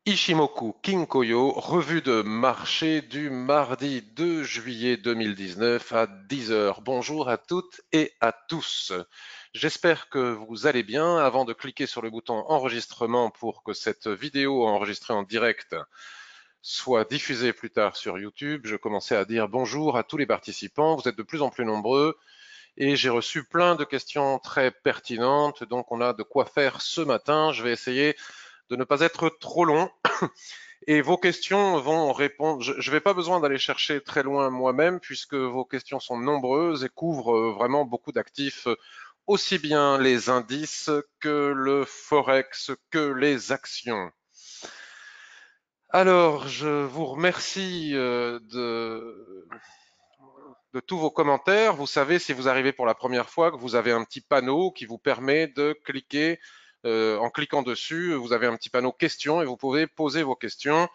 Ichimoku Kinkoyo, revue de marché du mardi 2 juillet 2019 à 10 heures. Bonjour à toutes et à tous. J'espère que vous allez bien. Avant de cliquer sur le bouton enregistrement pour que cette vidéo enregistrée en direct soit diffusée plus tard sur YouTube, je commençais à dire bonjour à tous les participants. Vous êtes de plus en plus nombreux et j'ai reçu plein de questions très pertinentes. Donc on a de quoi faire ce matin. Je vais essayer de ne pas être trop long. Et vos questions vont répondre. Je n'ai pas besoin d'aller chercher très loin moi-même puisque vos questions sont nombreuses et couvrent vraiment beaucoup d'actifs, aussi bien les indices que le forex que les actions. Alors, je vous remercie de tous vos commentaires. Vous savez, si vous arrivez pour la première fois, que vous avez un petit panneau qui vous permet de cliquer. En cliquant dessus, vous avez un petit panneau questions et vous pouvez poser vos questions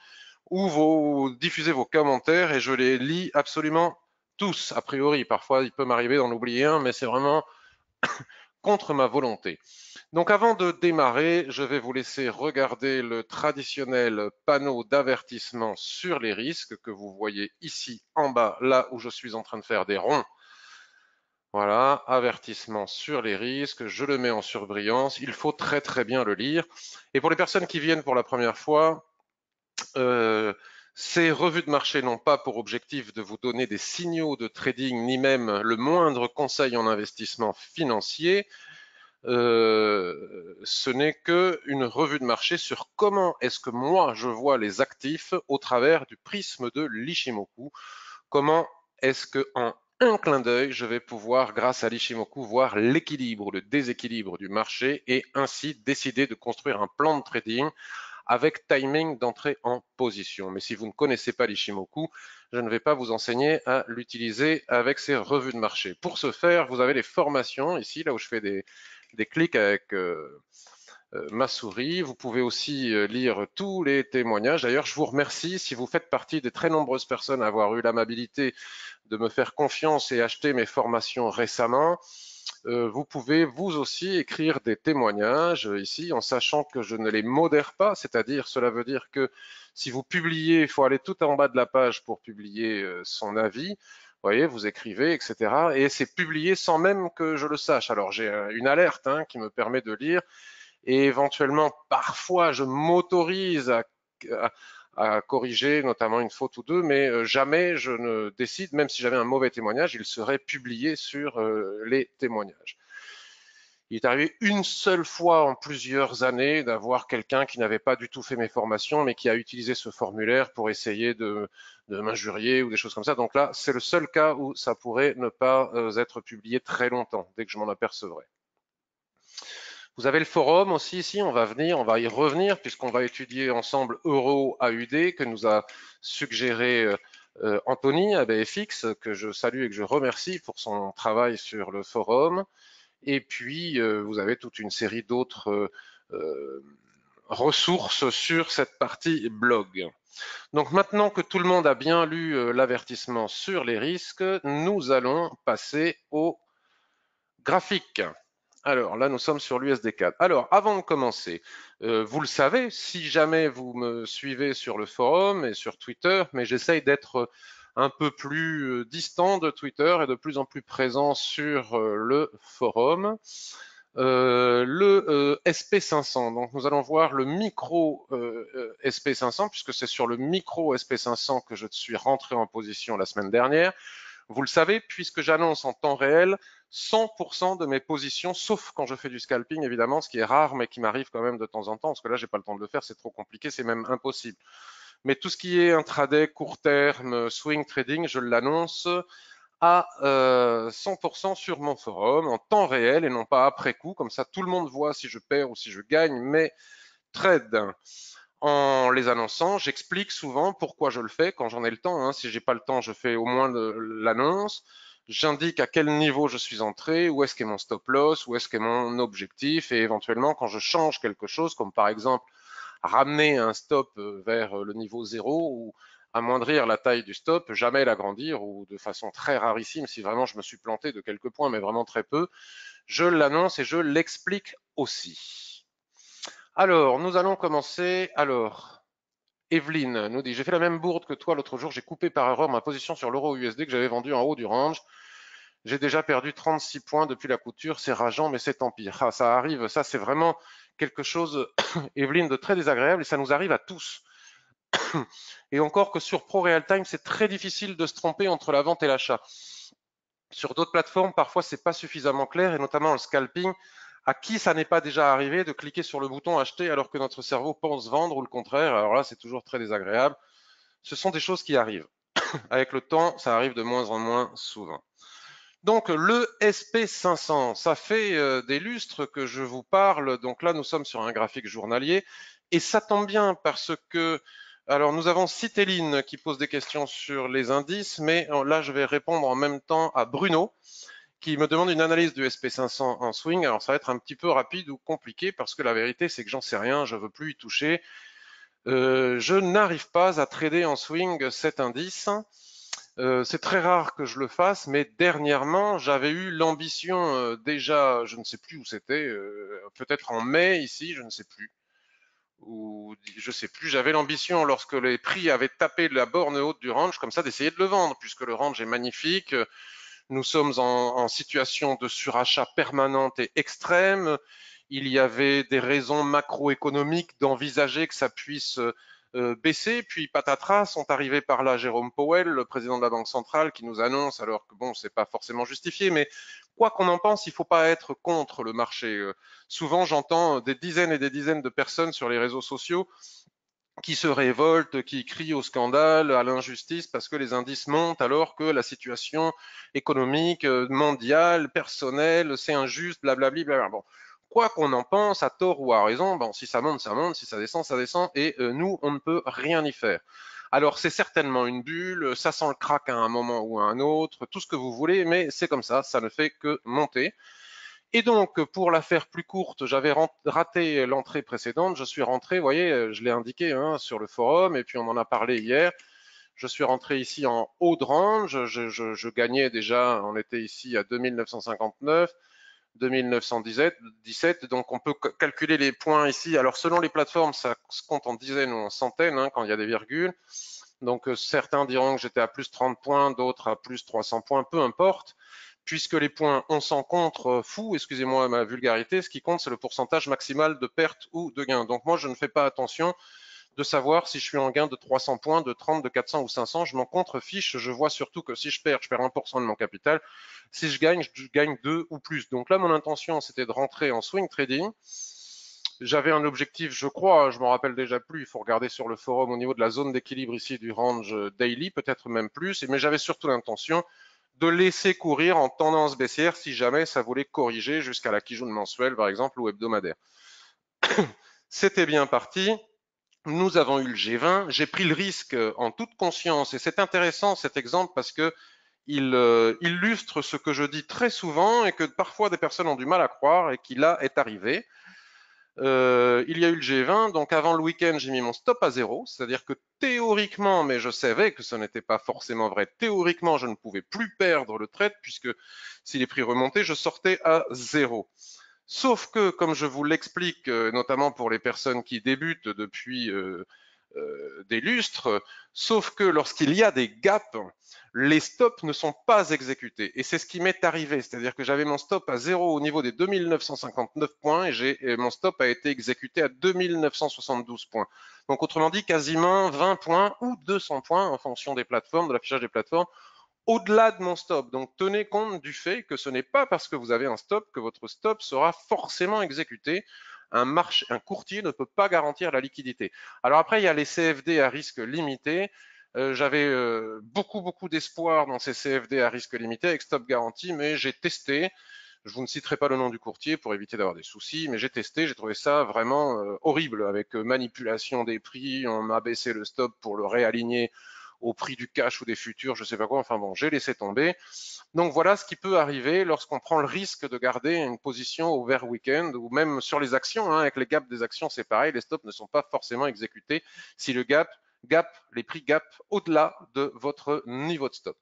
ou diffuser vos commentaires et je les lis absolument tous, a priori. Parfois, il peut m'arriver d'en oublier un, mais c'est vraiment contre ma volonté. Donc avant de démarrer, je vais vous laisser regarder le traditionnel panneau d'avertissement sur les risques que vous voyez ici en bas, là où je suis en train de faire des ronds. Voilà, avertissement sur les risques, je le mets en surbrillance, il faut très très bien le lire. Et pour les personnes qui viennent pour la première fois, ces revues de marché n'ont pas pour objectif de vous donner des signaux de trading ni même le moindre conseil en investissement financier. Ce n'est qu'une revue de marché sur comment est-ce que moi je vois les actifs au travers du prisme de l'Ishimoku. Comment est-ce que en un clin d'œil, je vais pouvoir, grâce à l'Ishimoku, voir l'équilibre ou le déséquilibre du marché et ainsi décider de construire un plan de trading avec timing d'entrée en position. Mais si vous ne connaissez pas l'Ishimoku, je ne vais pas vous enseigner à l'utiliser avec ces revues de marché. Pour ce faire, vous avez les formations ici, là où je fais des clics avec ma souris. Vous pouvez aussi lire tous les témoignages. D'ailleurs, je vous remercie si vous faites partie des très nombreuses personnes à avoir eu l'amabilité de me faire confiance et acheter mes formations récemment. Vous pouvez vous aussi écrire des témoignages ici en sachant que je ne les modère pas, c'est-à-dire cela veut dire que si vous publiez, il faut aller tout en bas de la page pour publier son avis. Vous voyez, vous écrivez, etc. Et c'est publié sans même que je le sache. Alors j'ai une alerte qui me permet de lire et éventuellement parfois je m'autorise à, à corriger notamment une faute ou deux, mais jamais je ne décide, même si j'avais un mauvais témoignage, il serait publié sur les témoignages. Il est arrivé une seule fois en plusieurs années d'avoir quelqu'un qui n'avait pas du tout fait mes formations, mais qui a utilisé ce formulaire pour essayer de m'injurier ou des choses comme ça. Donc là, c'est le seul cas où ça pourrait ne pas être publié très longtemps, dès que je m'en apercevrai. Vous avez le forum aussi ici, on va y revenir puisqu'on va étudier ensemble Euro AUD que nous a suggéré Anthony à BFX, que je salue et que je remercie pour son travail sur le forum. Et puis, vous avez toute une série d'autres ressources sur cette partie blog. Donc maintenant que tout le monde a bien lu l'avertissement sur les risques, nous allons passer au graphique. Alors là, nous sommes sur l'USD4. Alors, avant de commencer, vous le savez, si jamais vous me suivez sur le forum et sur Twitter, mais j'essaye d'être un peu plus distant de Twitter et de plus en plus présent sur le forum. Le SP500, donc nous allons voir le micro SP500, puisque c'est sur le micro SP500 que je suis rentré en position la semaine dernière. Vous le savez, puisque j'annonce en temps réel 100% de mes positions, sauf quand je fais du scalping, évidemment, ce qui est rare, mais qui m'arrive quand même de temps en temps, parce que là, j'ai pas le temps de le faire, c'est trop compliqué, c'est même impossible. Mais tout ce qui est intraday, court terme, swing trading, je l'annonce à 100% sur mon forum, en temps réel et non pas après coup, comme ça tout le monde voit si je perds ou si je gagne mes trades. En les annonçant, j'explique souvent pourquoi je le fais quand j'en ai le temps. Si j'ai pas le temps, je fais au moins l'annonce. J'indique à quel niveau je suis entré, où est-ce qu'est mon stop loss, où est-ce qu'est mon objectif, et éventuellement quand je change quelque chose, comme par exemple ramener un stop vers le niveau 0 ou amoindrir la taille du stop, jamais l'agrandir ou de façon très rarissime si vraiment je me suis planté de quelques points, mais vraiment très peu, je l'annonce et je l'explique aussi. Alors, nous allons commencer. Alors, Evelyne nous dit, j'ai fait la même bourde que toi l'autre jour, j'ai coupé par erreur ma position sur l'euro USD que j'avais vendu en haut du range. J'ai déjà perdu 36 points depuis la couture, c'est rageant, mais c'est tant pis. Ah, ça arrive, ça c'est vraiment quelque chose, Evelyne, de très désagréable et ça nous arrive à tous. Et encore que sur Pro Real Time, c'est très difficile de se tromper entre la vente et l'achat. Sur d'autres plateformes, parfois, c'est pas suffisamment clair, et notamment le scalping. À qui ça n'est pas déjà arrivé de cliquer sur le bouton acheter alors que notre cerveau pense vendre ou le contraire? Alors là, c'est toujours très désagréable. Ce sont des choses qui arrivent. Avec le temps, ça arrive de moins en moins souvent. Donc le SP500, ça fait des lustres que je vous parle. Donc là, nous sommes sur un graphique journalier et ça tombe bien parce que, alors nous avons Citeline qui pose des questions sur les indices, mais là, je vais répondre en même temps à Bruno qui me demande une analyse du SP500 en swing. Alors ça va être un petit peu rapide ou compliqué parce que la vérité, c'est que j'en sais rien, je veux plus y toucher. Je n'arrive pas à trader en swing cet indice. C'est très rare que je le fasse, mais dernièrement, j'avais eu l'ambition déjà, je ne sais plus où c'était, peut-être en mai ici, je ne sais plus, ou je sais plus. J'avais l'ambition lorsque les prix avaient tapé la borne haute du range, comme ça, d'essayer de le vendre, puisque le range est magnifique. Nous sommes en situation de surachat permanente et extrême. Il y avait des raisons macroéconomiques d'envisager que ça puisse baisser. Puis patatras, sont arrivés par là Jérôme Powell, le président de la Banque centrale, qui nous annonce, alors que bon, c'est pas forcément justifié, mais quoi qu'on en pense, il ne faut pas être contre le marché. Souvent, j'entends des dizaines et des dizaines de personnes sur les réseaux sociaux qui se révoltent, qui crient au scandale, à l'injustice, parce que les indices montent alors que la situation économique mondiale, personnelle, c'est injuste, blablabla. Bla. Bon, quoi qu'on en pense, à tort ou à raison, bon, si ça monte, ça monte, si ça descend, ça descend, et nous, on ne peut rien y faire. Alors c'est certainement une bulle, ça sent le crack à un moment ou à un autre, tout ce que vous voulez, mais c'est comme ça ne fait que monter. Et donc, pour la faire plus courte, j'avais raté l'entrée précédente. Je suis rentré, vous voyez, je l'ai indiqué hein, sur le forum, et puis on en a parlé hier. Je suis rentré ici en haut de range. Je gagnais déjà, on était ici à 2959, 2917. Donc, on peut calculer les points ici. Alors, selon les plateformes, ça se compte en dizaines ou en centaines hein, quand il y a des virgules. Donc, certains diront que j'étais à plus 30 points, d'autres à plus 300 points, peu importe puisque les points, on s'en contre fou, excusez-moi ma vulgarité, ce qui compte, c'est le pourcentage maximal de perte ou de gain. Donc moi, je ne fais pas attention de savoir si je suis en gain de 300 points, de 30, de 400 ou 500. Je m'en contrefiche. Je vois surtout que si je perds 1% de mon capital. Si je gagne 2 ou plus. Donc là, mon intention, c'était de rentrer en swing trading. J'avais un objectif, je crois, je m'en rappelle déjà plus, il faut regarder sur le forum au niveau de la zone d'équilibre ici du range daily, peut-être même plus, mais j'avais surtout l'intention de laisser courir en tendance baissière si jamais ça voulait corriger jusqu'à la Kijun mensuelle, par exemple, ou hebdomadaire. C'était bien parti. Nous avons eu le G20. J'ai pris le risque en toute conscience, et c'est intéressant cet exemple parce que il illustre ce que je dis très souvent et que parfois des personnes ont du mal à croire et qui là est arrivé. Il y a eu le G20, donc avant le week-end, j'ai mis mon stop à zéro, c'est-à-dire que théoriquement, mais je savais que ce n'était pas forcément vrai, théoriquement, je ne pouvais plus perdre le trade puisque si les prix remontaient, je sortais à zéro. Sauf que, comme je vous l'explique, notamment pour les personnes qui débutent depuis des lustres, sauf que lorsqu'il y a des gaps, les stops ne sont pas exécutés. Et c'est ce qui m'est arrivé, c'est-à-dire que j'avais mon stop à zéro au niveau des 2959 points et mon stop a été exécuté à 2972 points. Donc autrement dit, quasiment 20 points ou 200 points en fonction des plateformes, de l'affichage des plateformes, au-delà de mon stop. Donc tenez compte du fait que ce n'est pas parce que vous avez un stop que votre stop sera forcément exécuté. Un courtier ne peut pas garantir la liquidité. Alors après, il y a les CFD à risque limité. J'avais beaucoup d'espoir dans ces CFD à risque limité avec stop garanti, mais j'ai testé. Je vous ne citerai pas le nom du courtier pour éviter d'avoir des soucis, mais j'ai testé, j'ai trouvé ça vraiment horrible avec manipulation des prix. On m'a baissé le stop pour le réaligner au prix du cash ou des futurs, je sais pas quoi. Enfin bon, j'ai laissé tomber. Donc voilà ce qui peut arriver lorsqu'on prend le risque de garder une position au vert week-end ou même sur les actions. Hein, avec les gaps des actions, c'est pareil. Les stops ne sont pas forcément exécutés si le les prix gap au-delà de votre niveau de stop.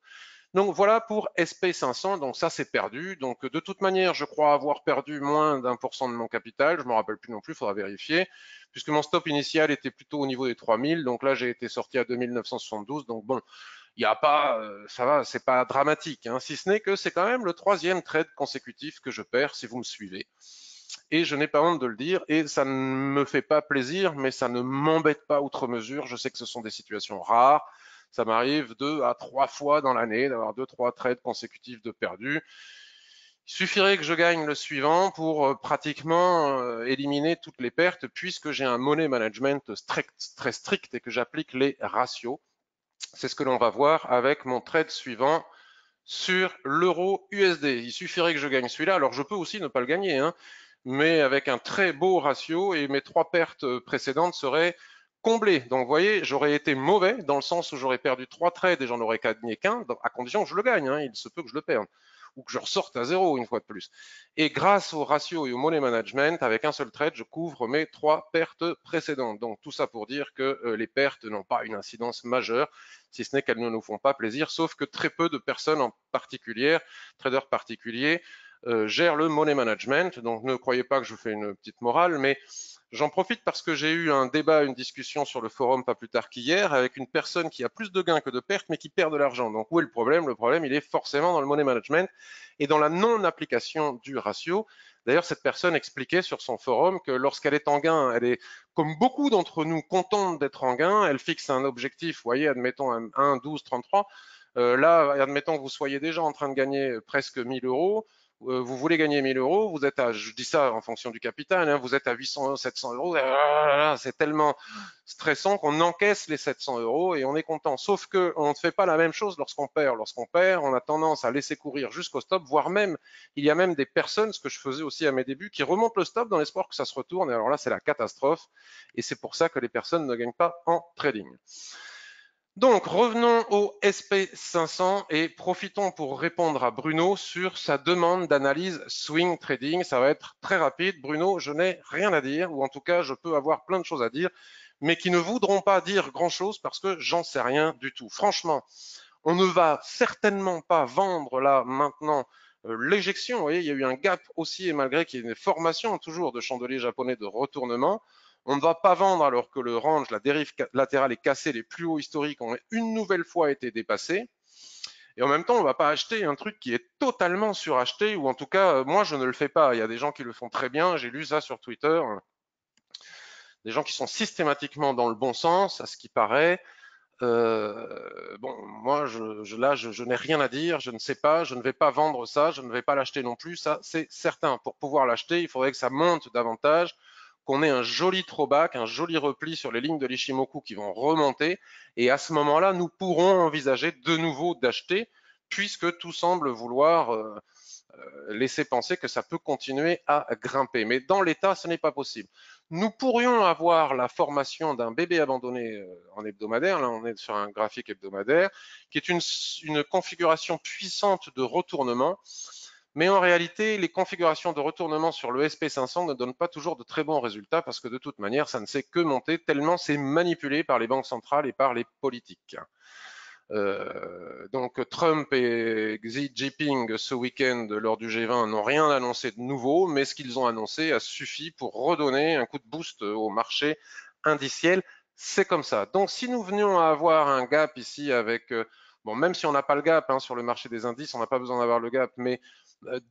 Donc voilà pour SP500, donc ça c'est perdu. Donc de toute manière, je crois avoir perdu moins d'1% de mon capital, je ne me rappelle plus non plus, il faudra vérifier, puisque mon stop initial était plutôt au niveau des 3000, donc là j'ai été sorti à 2972, donc bon, il n'y a pas, ça va, c'est pas dramatique, hein, si ce n'est que c'est quand même le troisième trade consécutif que je perds, si vous me suivez. Et je n'ai pas honte de le dire, et ça ne me fait pas plaisir, mais ça ne m'embête pas outre mesure. Je sais que ce sont des situations rares. Ça m'arrive 2 à 3 fois dans l'année d'avoir 2, 3 trades consécutifs de perdus. Il suffirait que je gagne le suivant pour pratiquement éliminer toutes les pertes, puisque j'ai un money management très strict et que j'applique les ratios. C'est ce que l'on va voir avec mon trade suivant sur l'euro USD. Il suffirait que je gagne celui-là. Alors je peux aussi ne pas le gagner, hein, mais avec un très beau ratio et mes 3 pertes précédentes seraient comblées. Donc vous voyez, j'aurais été mauvais dans le sens où j'aurais perdu 3 trades et j'en aurais gagné qu'un, à condition que je le gagne, hein. Il se peut que je le perde ou que je ressorte à zéro une fois de plus. Et grâce au ratio et au money management, avec un seul trade, je couvre mes 3 pertes précédentes. Donc tout ça pour dire que les pertes n'ont pas une incidence majeure, si ce n'est qu'elles ne nous font pas plaisir, sauf que très peu de personnes en particulier, traders particuliers, gèrent le money management. Donc ne croyez pas que je vous fais une petite morale, mais j'en profite parce que j'ai eu un débat, une discussion sur le forum pas plus tard qu'hier avec une personne qui a plus de gains que de pertes mais qui perd de l'argent. Donc où est le problème? Le problème, il est forcément dans le money management et dans la non-application du ratio. D'ailleurs, cette personne expliquait sur son forum que lorsqu'elle est en gain, elle est, comme beaucoup d'entre nous, contente d'être en gain. Elle fixe un objectif, vous voyez, admettons un 1, 12, 33. Là, admettons que vous soyez déjà en train de gagner presque 1000 euros. Vous voulez gagner 1000 euros, vous êtes à, je dis ça en fonction du capital, hein, vous êtes à 800, 700 euros, c'est tellement stressant qu'on encaisse les 700 euros et on est content. Sauf que on ne fait pas la même chose lorsqu'on perd. Lorsqu'on perd, on a tendance à laisser courir jusqu'au stop, voire même, il y a même des personnes, ce que je faisais aussi à mes débuts, qui remontent le stop dans l'espoir que ça se retourne. Et alors là, c'est la catastrophe. Et c'est pour ça que les personnes ne gagnent pas en trading. Donc, revenons au SP500 et profitons pour répondre à Bruno sur sa demande d'analyse swing trading. Ça va être très rapide. Bruno, je n'ai rien à dire, ou en tout cas, je peux avoir plein de choses à dire, mais qui ne voudront pas dire grand-chose parce que j'en sais rien du tout. Franchement, on ne va certainement pas vendre là maintenant l'éjection. Vous voyez, il y a eu un gap aussi, et malgré qu'il y ait une formation toujours de chandelier japonais de retournement, on ne va pas vendre alors que le range, la dérive latérale est cassée, les plus hauts historiques ont une nouvelle fois été dépassés. Et en même temps, on ne va pas acheter un truc qui est totalement suracheté, ou en tout cas, moi, je ne le fais pas. Il y a des gens qui le font très bien. J'ai lu ça sur Twitter. Des gens qui sont systématiquement dans le bon sens, à ce qui paraît. Bon, moi, je n'ai rien à dire, je ne sais pas, je ne vais pas vendre ça, je ne vais pas l'acheter non plus, ça c'est certain. Pour pouvoir l'acheter, il faudrait que ça monte davantage, qu'on ait un joli throwback, un joli repli sur les lignes de l'Ishimoku qui vont remonter, et à ce moment-là, nous pourrons envisager de nouveau d'acheter, puisque tout semble vouloir laisser penser que ça peut continuer à grimper. Mais dans l'état, ce n'est pas possible. Nous pourrions avoir la formation d'un bébé abandonné en hebdomadaire, là on est sur un graphique hebdomadaire, qui est une configuration puissante de retournement, mais en réalité, les configurations de retournement sur le SP500 ne donnent pas toujours de très bons résultats parce que de toute manière, ça ne sait que monter tellement c'est manipulé par les banques centrales et par les politiques. Donc Trump et Xi Jinping ce week-end lors du G20 n'ont rien annoncé de nouveau, mais ce qu'ils ont annoncé a suffi pour redonner un coup de boost au marché indiciel. C'est comme ça. Donc si nous venions à avoir un gap ici avec, bon même si on n'a pas le gap hein, sur le marché des indices, on n'a pas besoin d'avoir le gap, mais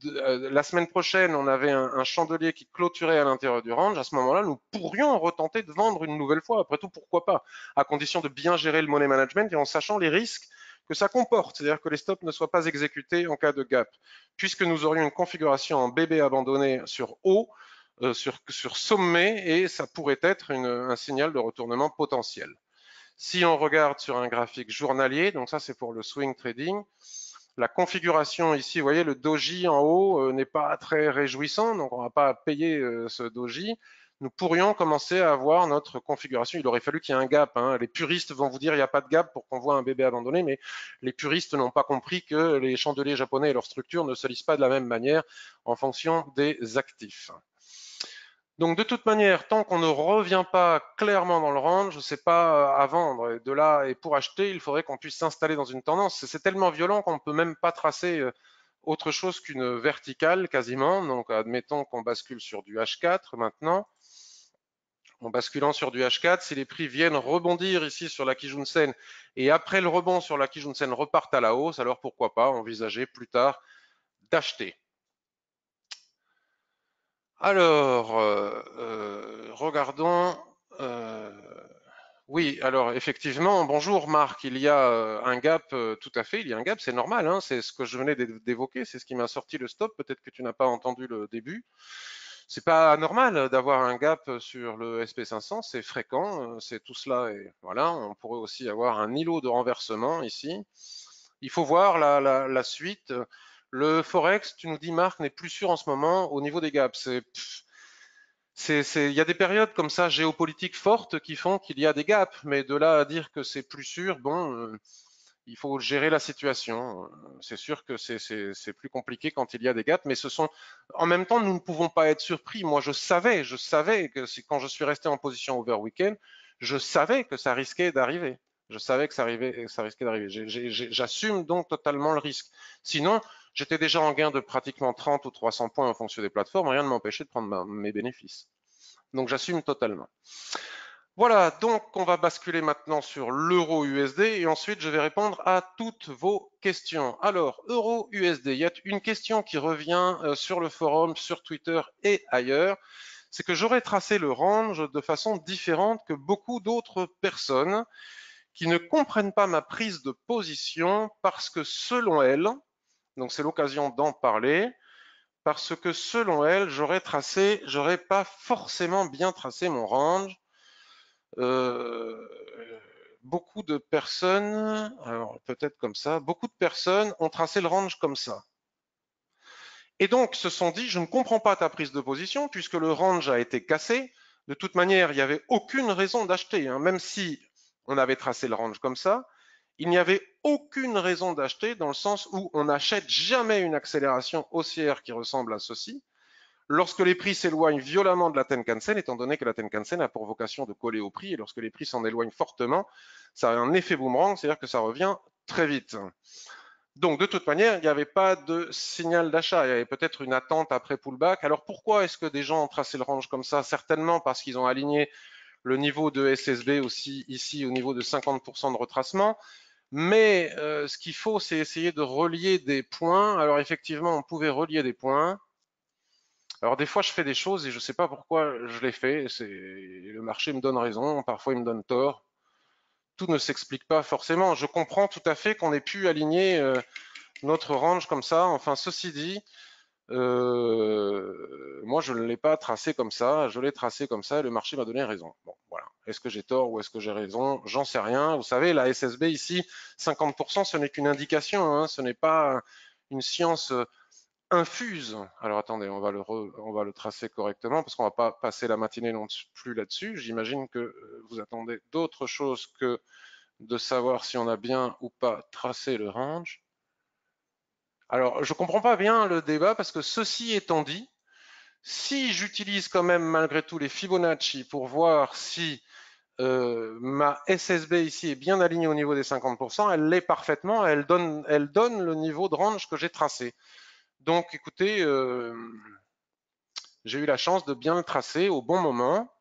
la semaine prochaine, on avait un chandelier qui clôturait à l'intérieur du range. À ce moment-là, nous pourrions retenter de vendre une nouvelle fois. Après tout, pourquoi pas? À condition de bien gérer le money management et en sachant les risques que ça comporte. C'est-à-dire que les stops ne soient pas exécutés en cas de gap. Puisque nous aurions une configuration en bébé abandonné sur haut, sur sommet, et ça pourrait être un signal de retournement potentiel. Si on regarde sur un graphique journalier, donc ça c'est pour le swing trading, la configuration ici, vous voyez, le doji en haut n'est pas très réjouissant, donc on ne va pas payer ce doji. Nous pourrions commencer à avoir notre configuration. Il aurait fallu qu'il y ait un gap. Hein. Les puristes vont vous dire qu'il n'y a pas de gap pour qu'on voit un bébé abandonné, mais les puristes n'ont pas compris que les chandeliers japonais et leur structure ne se lisent pas de la même manière en fonction des actifs. Donc de toute manière, tant qu'on ne revient pas clairement dans le range, c'est pas à vendre. Et de là, et pour acheter, il faudrait qu'on puisse s'installer dans une tendance. C'est tellement violent qu'on ne peut même pas tracer autre chose qu'une verticale quasiment. Donc admettons qu'on bascule sur du H4 maintenant. En basculant sur du H4, si les prix viennent rebondir ici sur la Kijun-sen et après le rebond sur la Kijun-sen repartent à la hausse, alors pourquoi pas envisager plus tard d'acheter. Alors, regardons. euh, oui, alors effectivement, bonjour Marc, il y a un gap, tout à fait, il y a un gap, c'est normal, hein, c'est ce que je venais d'évoquer, c'est ce qui m'a sorti le stop, peut-être que tu n'as pas entendu le début. C'est pas normal d'avoir un gap sur le SP500, c'est fréquent, c'est tout cela, et voilà, on pourrait aussi avoir un îlot de renversement ici. Il faut voir la suite. Le Forex, tu nous dis Marc, n'est plus sûr en ce moment au niveau des gaps. Il y a des périodes comme ça géopolitiques fortes qui font qu'il y a des gaps, mais de là à dire que c'est plus sûr, bon, il faut gérer la situation. C'est sûr que c'est plus compliqué quand il y a des gaps, mais ce sont, en même temps, nous ne pouvons pas être surpris. Moi, je savais que quand je suis resté en position over weekend, je savais que ça risquait d'arriver. Je savais que ça risquait d'arriver. J'assume donc totalement le risque. Sinon, j'étais déjà en gain de pratiquement 30 ou 300 points en fonction des plateformes, rien ne m'empêchait de prendre mes bénéfices. Donc j'assume totalement. Voilà, donc on va basculer maintenant sur l'euro USD et ensuite je vais répondre à toutes vos questions. Alors, euro USD, il y a une question qui revient sur le forum, sur Twitter et ailleurs. C'est que j'aurais tracé le range de façon différente que beaucoup d'autres personnes qui ne comprennent pas ma prise de position parce que selon elles, donc c'est l'occasion d'en parler, parce que selon elles, j'aurais pas forcément bien tracé mon range. Euh, beaucoup de personnes, alors peut-être comme ça, beaucoup de personnes ont tracé le range comme ça. Et donc se sont dit, je ne comprends pas ta prise de position puisque le range a été cassé. De toute manière, il n'y avait aucune raison d'acheter, hein, même si on avait tracé le range comme ça. Il n'y avait aucune raison d'acheter dans le sens où on n'achète jamais une accélération haussière qui ressemble à ceci. Lorsque les prix s'éloignent violemment de la Tenkan-sen, étant donné que la Tenkan-sen a pour vocation de coller au prix, et lorsque les prix s'en éloignent fortement, ça a un effet boomerang, c'est-à-dire que ça revient très vite. Donc, de toute manière, il n'y avait pas de signal d'achat. Il y avait peut-être une attente après pullback. Alors, pourquoi est-ce que des gens ont tracé le range comme ça? Certainement parce qu'ils ont aligné le niveau de SSB aussi ici au niveau de 50% de retracement. Mais ce qu'il faut, c'est essayer de relier des points. Alors, effectivement, on pouvait relier des points. Alors des fois, je fais des choses et je ne sais pas pourquoi je les fais. Le marché me donne raison, parfois il me donne tort. Tout ne s'explique pas forcément. Je comprends tout à fait qu'on ait pu aligner notre range comme ça. Enfin, ceci dit, moi je ne l'ai pas tracé comme ça. Je l'ai tracé comme ça et le marché m'a donné raison. Bon, voilà. Est-ce que j'ai tort ou est-ce que j'ai raison? J'en sais rien. Vous savez, la SSB ici, 50%, ce n'est qu'une indication. Hein, ce n'est pas une science infuse. Alors attendez, on va le tracer correctement parce qu'on va pas passer la matinée non plus là-dessus. J'imagine que vous attendez d'autres choses que de savoir si on a bien ou pas tracé le range. Alors, je comprends pas bien le débat parce que ceci étant dit, si j'utilise quand même malgré tout les Fibonacci pour voir si ma SSB ici est bien alignée au niveau des 50%, elle l'est parfaitement, elle donne le niveau de range que j'ai tracé. Donc écoutez, j'ai eu la chance de bien le tracer au bon moment,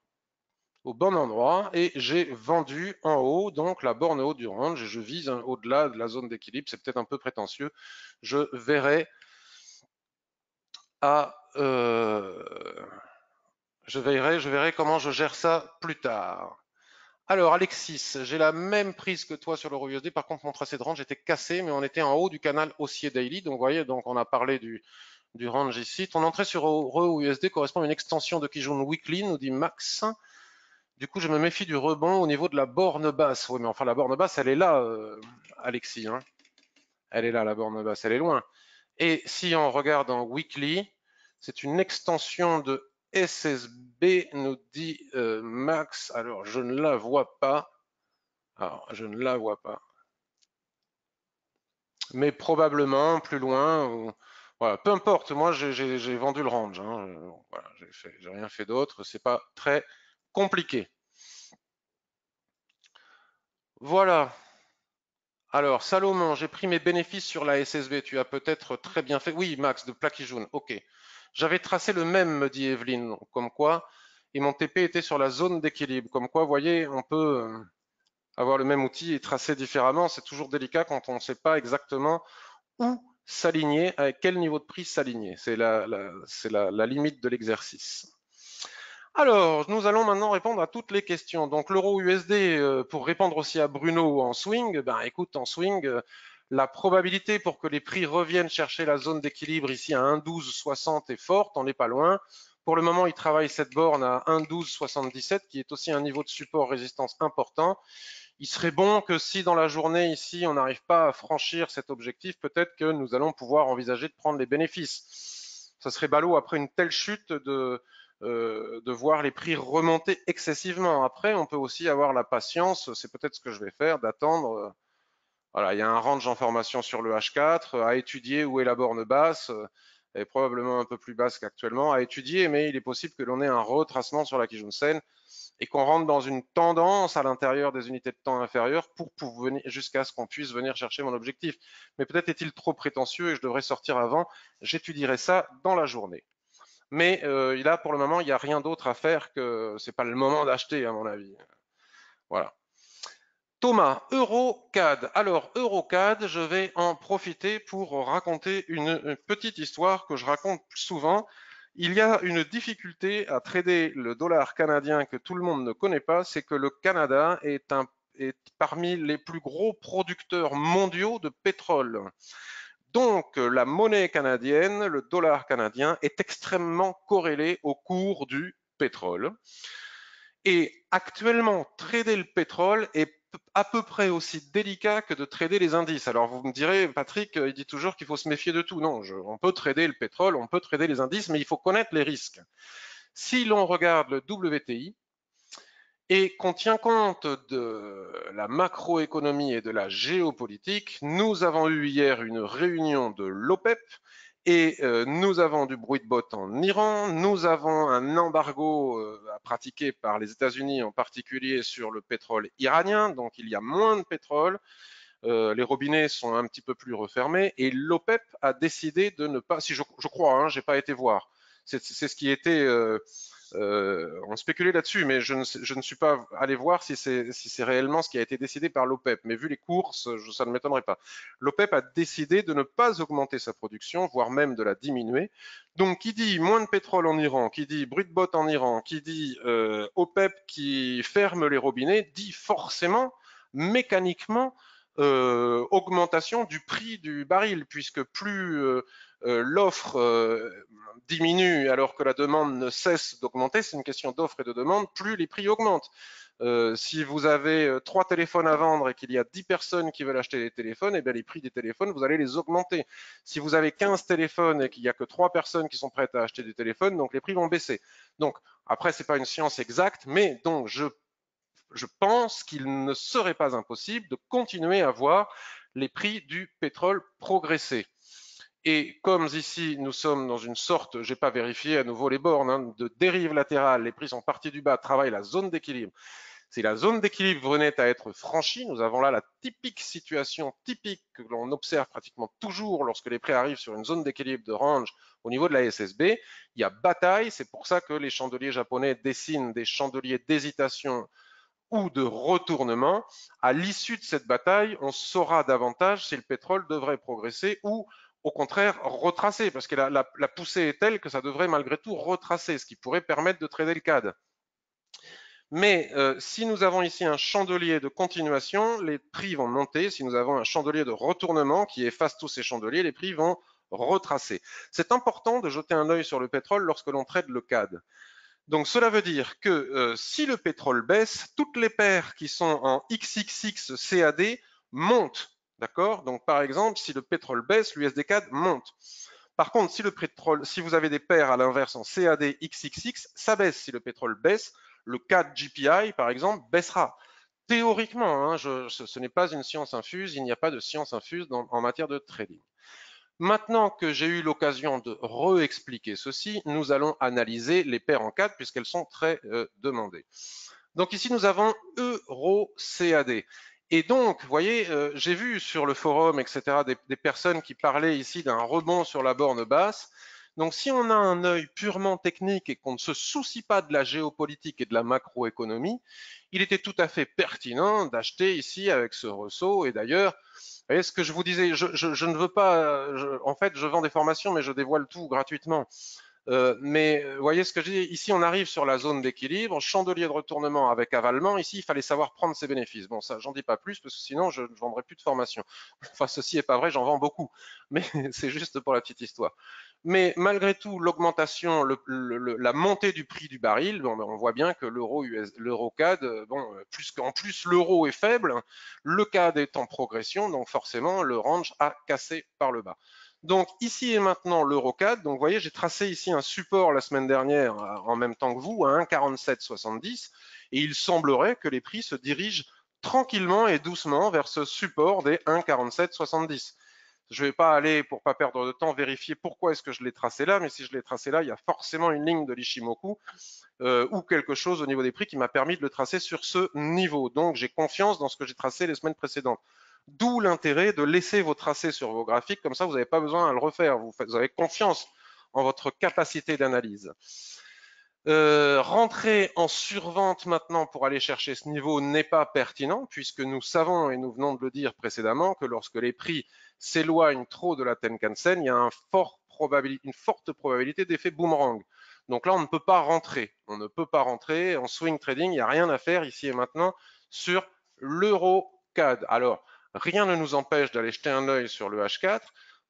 au bon endroit, et j'ai vendu en haut, donc la borne haute du range, et je vise au-delà de la zone d'équilibre, c'est peut-être un peu prétentieux, je verrai à... je verrai comment je gère ça plus tard. Alors Alexis, j'ai la même prise que toi sur l'euro USD, par contre mon tracé de range était cassé, mais on était en haut du canal haussier daily, donc vous voyez, donc on a parlé du range ici. Ton entrée sur euro USD correspond à une extension de Kijun Weekly, nous dit Max. Du coup, je me méfie du rebond au niveau de la borne basse. Oui, mais enfin, la borne basse, elle est là, Alexis. Hein. Elle est là, la borne basse, elle est loin. Et si on regarde en weekly, c'est une extension de SSB, nous dit Max. Alors, je ne la vois pas. Alors, je ne la vois pas. Mais probablement plus loin, Voilà, peu importe, moi j'ai vendu le range, hein. Voilà, j'ai rien fait d'autre, c'est pas très compliqué. Voilà. Alors, Salomon, j'ai pris mes bénéfices sur la SSB. Tu as peut-être très bien fait. Oui, Max, de Plaquis-Jaune. Ok. J'avais tracé le même, me dit Evelyne. Comme quoi, et mon TP était sur la zone d'équilibre. Comme quoi, vous voyez, on peut avoir le même outil et tracer différemment. C'est toujours délicat quand on ne sait pas exactement où s'aligner, à quel niveau de prix s'aligner. C'est la limite de l'exercice. Alors, nous allons maintenant répondre à toutes les questions. Donc, l'euro USD, pour répondre aussi à Bruno en swing, ben écoute, en swing, la probabilité pour que les prix reviennent chercher la zone d'équilibre ici à 1,1260 est forte, on n'est pas loin. Pour le moment, il travaille cette borne à 1,1277, qui est aussi un niveau de support résistance important. Il serait bon que si dans la journée ici, on n'arrive pas à franchir cet objectif, peut-être que nous allons pouvoir envisager de prendre les bénéfices. Ça serait ballot après une telle chute de voir les prix remonter excessivement. Après, on peut aussi avoir la patience, c'est peut-être ce que je vais faire, d'attendre. Voilà, il y a un range en formation sur le H4 à étudier où est la borne basse. Elle est probablement un peu plus basse qu'actuellement à étudier, mais il est possible que l'on ait un retracement sur la Kijun-sen et qu'on rentre dans une tendance à l'intérieur des unités de temps inférieures pour venir jusqu'à ce qu'on puisse venir chercher mon objectif. Mais peut-être est-il trop prétentieux et je devrais sortir avant. J'étudierai ça dans la journée. Mais là, pour le moment, il n'y a rien d'autre à faire que c'est pas le moment d'acheter, à mon avis. Voilà. Thomas, Eurocad. Alors, Eurocad, je vais en profiter pour raconter une petite histoire que je raconte souvent. Il y a une difficulté à trader le dollar canadien que tout le monde ne connaît pas, c'est que le Canada est parmi les plus gros producteurs mondiaux de pétrole. Donc, la monnaie canadienne, le dollar canadien, est extrêmement corrélé au cours du pétrole. Et actuellement, trader le pétrole est à peu près aussi délicat que de trader les indices. Alors vous me direz, Patrick, il dit toujours qu'il faut se méfier de tout. Non, on peut trader le pétrole, on peut trader les indices, mais il faut connaître les risques. Si l'on regarde le WTI et qu'on tient compte de la macroéconomie et de la géopolitique, nous avons eu hier une réunion de l'OPEP et nous avons du bruit de botte en Iran, nous avons un embargo à pratiquer par les États-Unis, en particulier sur le pétrole iranien, donc il y a moins de pétrole, les robinets sont un petit peu plus refermés, et l'OPEP a décidé de ne pas, si je crois, hein, j'ai pas été voir, c'est ce qui était on spéculait là-dessus, mais je ne suis pas allé voir si c'est réellement ce qui a été décidé par l'OPEP. Mais vu les courses, ça ne m'étonnerait pas. L'OPEP a décidé de ne pas augmenter sa production, voire même de la diminuer. Donc, qui dit moins de pétrole en Iran, qui dit bruit de botte en Iran, qui dit OPEP qui ferme les robinets, dit forcément, mécaniquement, augmentation du prix du baril, puisque plus l'offre diminue alors que la demande ne cesse d'augmenter, c'est une question d'offre et de demande, plus les prix augmentent. Si vous avez 3 téléphones à vendre et qu'il y a 10 personnes qui veulent acheter des téléphones, et bien les prix des téléphones, vous allez les augmenter. Si vous avez 15 téléphones et qu'il n'y a que 3 personnes qui sont prêtes à acheter des téléphones, donc les prix vont baisser. Donc après, c'est pas une science exacte, mais donc je pense qu'il ne serait pas impossible de continuer à voir les prix du pétrole progresser. Et comme ici, nous sommes dans une sorte, j'ai pas vérifié à nouveau les bornes, hein, de dérive latérale, les prix sont partis du bas, travaillent la zone d'équilibre. Si la zone d'équilibre venait à être franchie, nous avons là la typique situation typique que l'on observe pratiquement toujours lorsque les prix arrivent sur une zone d'équilibre de range au niveau de la SSB. Il y a bataille, c'est pour ça que les chandeliers japonais dessinent des chandeliers d'hésitation ou de retournement. À l'issue de cette bataille, on saura davantage si le pétrole devrait progresser ou au contraire retracer, parce que la poussée est telle que ça devrait malgré tout retracer, ce qui pourrait permettre de trader le CAD. Mais si nous avons ici un chandelier de continuation, les prix vont monter. Si nous avons un chandelier de retournement qui efface tous ces chandeliers, les prix vont retracer. C'est important de jeter un œil sur le pétrole lorsque l'on traite le CAD. Donc cela veut dire que si le pétrole baisse, toutes les paires qui sont en XXX CAD montent. D'accord? Donc par exemple, si le pétrole baisse, l'USD-CAD monte. Par contre, si vous avez des paires à l'inverse en CAD XXX, ça baisse. Si le pétrole baisse, le CAD GPI, par exemple, baissera. Théoriquement, hein, ce n'est pas une science infuse, il n'y a pas de science infuse en matière de trading. Maintenant que j'ai eu l'occasion de re-expliquer ceci, nous allons analyser les paires en 4 puisqu'elles sont très demandées. Donc ici, nous avons EURO-CAD. Et donc, vous voyez, j'ai vu sur le forum, etc., des personnes qui parlaient ici d'un rebond sur la borne basse. Donc, si on a un œil purement technique et qu'on ne se soucie pas de la géopolitique et de la macroéconomie, il était tout à fait pertinent d'acheter ici avec ce ressaut. Et d'ailleurs, vous voyez ce que je vous disais, je ne veux pas, en fait, je vends des formations, mais je dévoile tout gratuitement. Mais vous voyez ce que je dis, ici on arrive sur la zone d'équilibre, chandelier de retournement avec avalement, ici il fallait savoir prendre ses bénéfices. Bon ça j'en dis pas plus parce que sinon je ne vendrai plus de formation. Enfin ceci est pas vrai, j'en vends beaucoup, mais c'est juste pour la petite histoire. Mais malgré tout l'augmentation, la montée du prix du baril, bon, on voit bien que l'euro CAD, bon, plus qu'en plus l'euro est faible, le CAD est en progression, donc forcément le range a cassé par le bas. Donc ici et maintenant l'EuroCAD. Donc vous voyez, j'ai tracé ici un support la semaine dernière en même temps que vous à 1,4770 et il semblerait que les prix se dirigent tranquillement et doucement vers ce support des 1,4770. Je ne vais pas aller, pour pas perdre de temps, vérifier pourquoi est-ce que je l'ai tracé là, mais si je l'ai tracé là, il y a forcément une ligne de l'Ishimoku ou quelque chose au niveau des prix qui m'a permis de le tracer sur ce niveau. Donc j'ai confiance dans ce que j'ai tracé les semaines précédentes. D'où l'intérêt de laisser vos tracés sur vos graphiques, comme ça vous n'avez pas besoin à le refaire, vous avez confiance en votre capacité d'analyse. Rentrer en survente maintenant pour aller chercher ce niveau n'est pas pertinent puisque nous savons et nous venons de le dire précédemment que lorsque les prix s'éloignent trop de la Tenkan-sen, il y a une forte probabilité d'effet boomerang. Donc là, on ne peut pas rentrer. On ne peut pas rentrer en swing trading. Il n'y a rien à faire ici et maintenant sur l'euro CAD. Alors, rien ne nous empêche d'aller jeter un œil sur le H4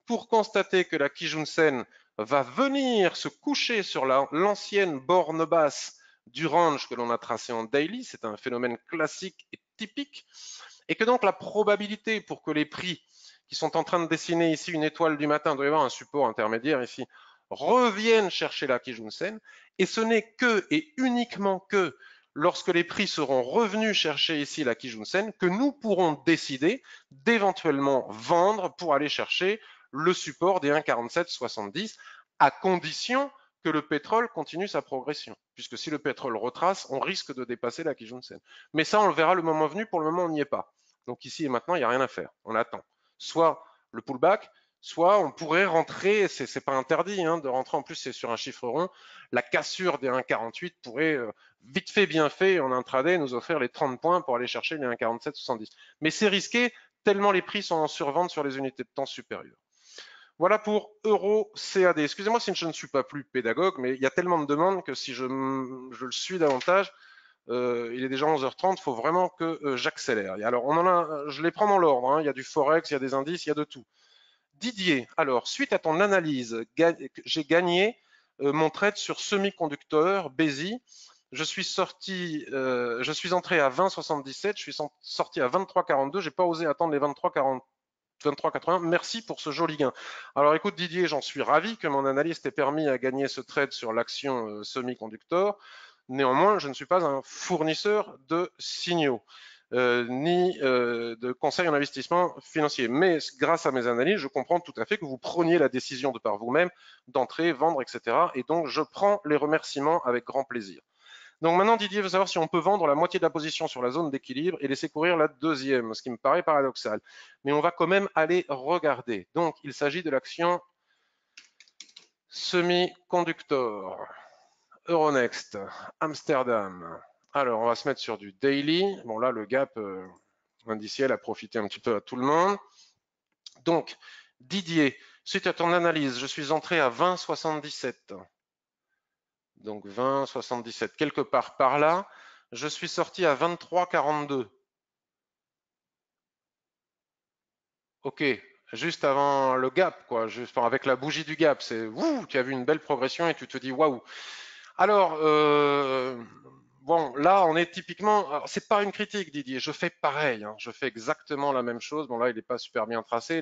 pour constater que la Kijun-sen va venir se coucher sur l'ancienne borne basse du range que l'on a tracé en daily. C'est un phénomène classique et typique. Et que donc la probabilité pour que les prix qui sont en train de dessiner ici une étoile du matin, il doit y avoir un support intermédiaire ici, reviennent chercher la Kijun-sen. Et ce n'est que et uniquement que lorsque les prix seront revenus chercher ici la Kijun-sen que nous pourrons décider d'éventuellement vendre pour aller chercher le support des 1,4770 à condition que le pétrole continue sa progression. Puisque si le pétrole retrace, on risque de dépasser la Kijun-sen. Mais ça, on le verra le moment venu. Pour le moment, on n'y est pas. Donc ici et maintenant, il n'y a rien à faire. On attend. Soit le pullback, soit on pourrait rentrer, c'est pas interdit hein, de rentrer, en plus c'est sur un chiffre rond, la cassure des 1,48 pourrait vite fait bien fait en intraday nous offrir les 30 points pour aller chercher les 1,4770. Mais c'est risqué tellement les prix sont en survente sur les unités de temps supérieures. Voilà pour Euro CAD. Excusez-moi si je ne suis pas plus pédagogue, mais il y a tellement de demandes que si je le suis davantage, il est déjà 11h30, il faut vraiment que j'accélère. Alors, je les prends dans l'ordre. Hein. Il y a du Forex, il y a des indices, il y a de tout. Didier, alors, suite à ton analyse, j'ai gagné mon trade sur semi-conducteur BESI. Je suis entré à 20,77, je suis sorti à 23,42. J'ai pas osé attendre les 23,80. Merci pour ce joli gain. Alors écoute Didier, j'en suis ravi que mon analyse t'ait permis à gagner ce trade sur l'action semi-conducteur. Néanmoins, je ne suis pas un fournisseur de signaux. Ni de conseils en investissement financier. Mais grâce à mes analyses, je comprends tout à fait que vous preniez la décision de par vous-même d'entrer, vendre, etc. Et donc, je prends les remerciements avec grand plaisir. Donc maintenant, Didier veut savoir si on peut vendre la moitié de la position sur la zone d'équilibre et laisser courir la deuxième, ce qui me paraît paradoxal. Mais on va quand même aller regarder. Donc, il s'agit de l'action semi-conductor. Euronext, Amsterdam. Alors, on va se mettre sur du daily. Bon, là, le gap indiciel a profité un petit peu à tout le monde. Donc, Didier, suite à ton analyse, je suis entré à 20,77. Donc, 20,77, quelque part par là. Je suis sorti à 23,42. Ok, juste avant le gap, quoi. Juste avec la bougie du gap, c'est ouh, tu as vu une belle progression et tu te dis waouh. Alors, bon, là, on est typiquement. C'est pas une critique, Didier. Je fais pareil. Hein, je fais exactement la même chose. Bon, là, il n'est pas super bien tracé.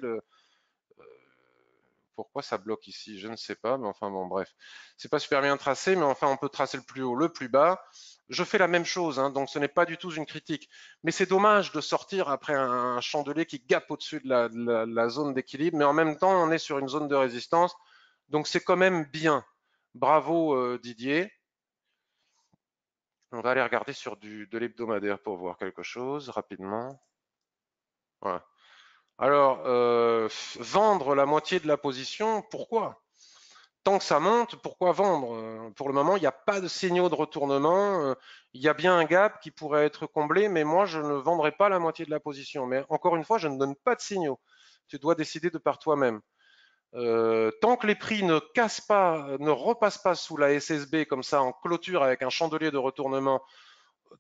Pourquoi ça bloque ici? Je ne sais pas, mais enfin bon, bref. C'est pas super bien tracé, mais enfin, on peut tracer le plus haut, le plus bas. Je fais la même chose, hein, donc ce n'est pas du tout une critique. Mais c'est dommage de sortir après un chandelier qui gape au-dessus de la zone d'équilibre, mais en même temps, on est sur une zone de résistance, donc c'est quand même bien. Bravo Didier. On va aller regarder sur de l'hebdomadaire pour voir quelque chose rapidement. Voilà. Alors, vendre la moitié de la position, pourquoi? Tant que ça monte, pourquoi vendre? Pour le moment, il n'y a pas de signaux de retournement. Il y a bien un gap qui pourrait être comblé, mais moi, je ne vendrai pas la moitié de la position. Mais encore une fois, je ne donne pas de signaux. Tu dois décider de par toi-même. Tant que les prix ne cassent pas, ne repassent pas sous la SSB comme ça en clôture avec un chandelier de retournement,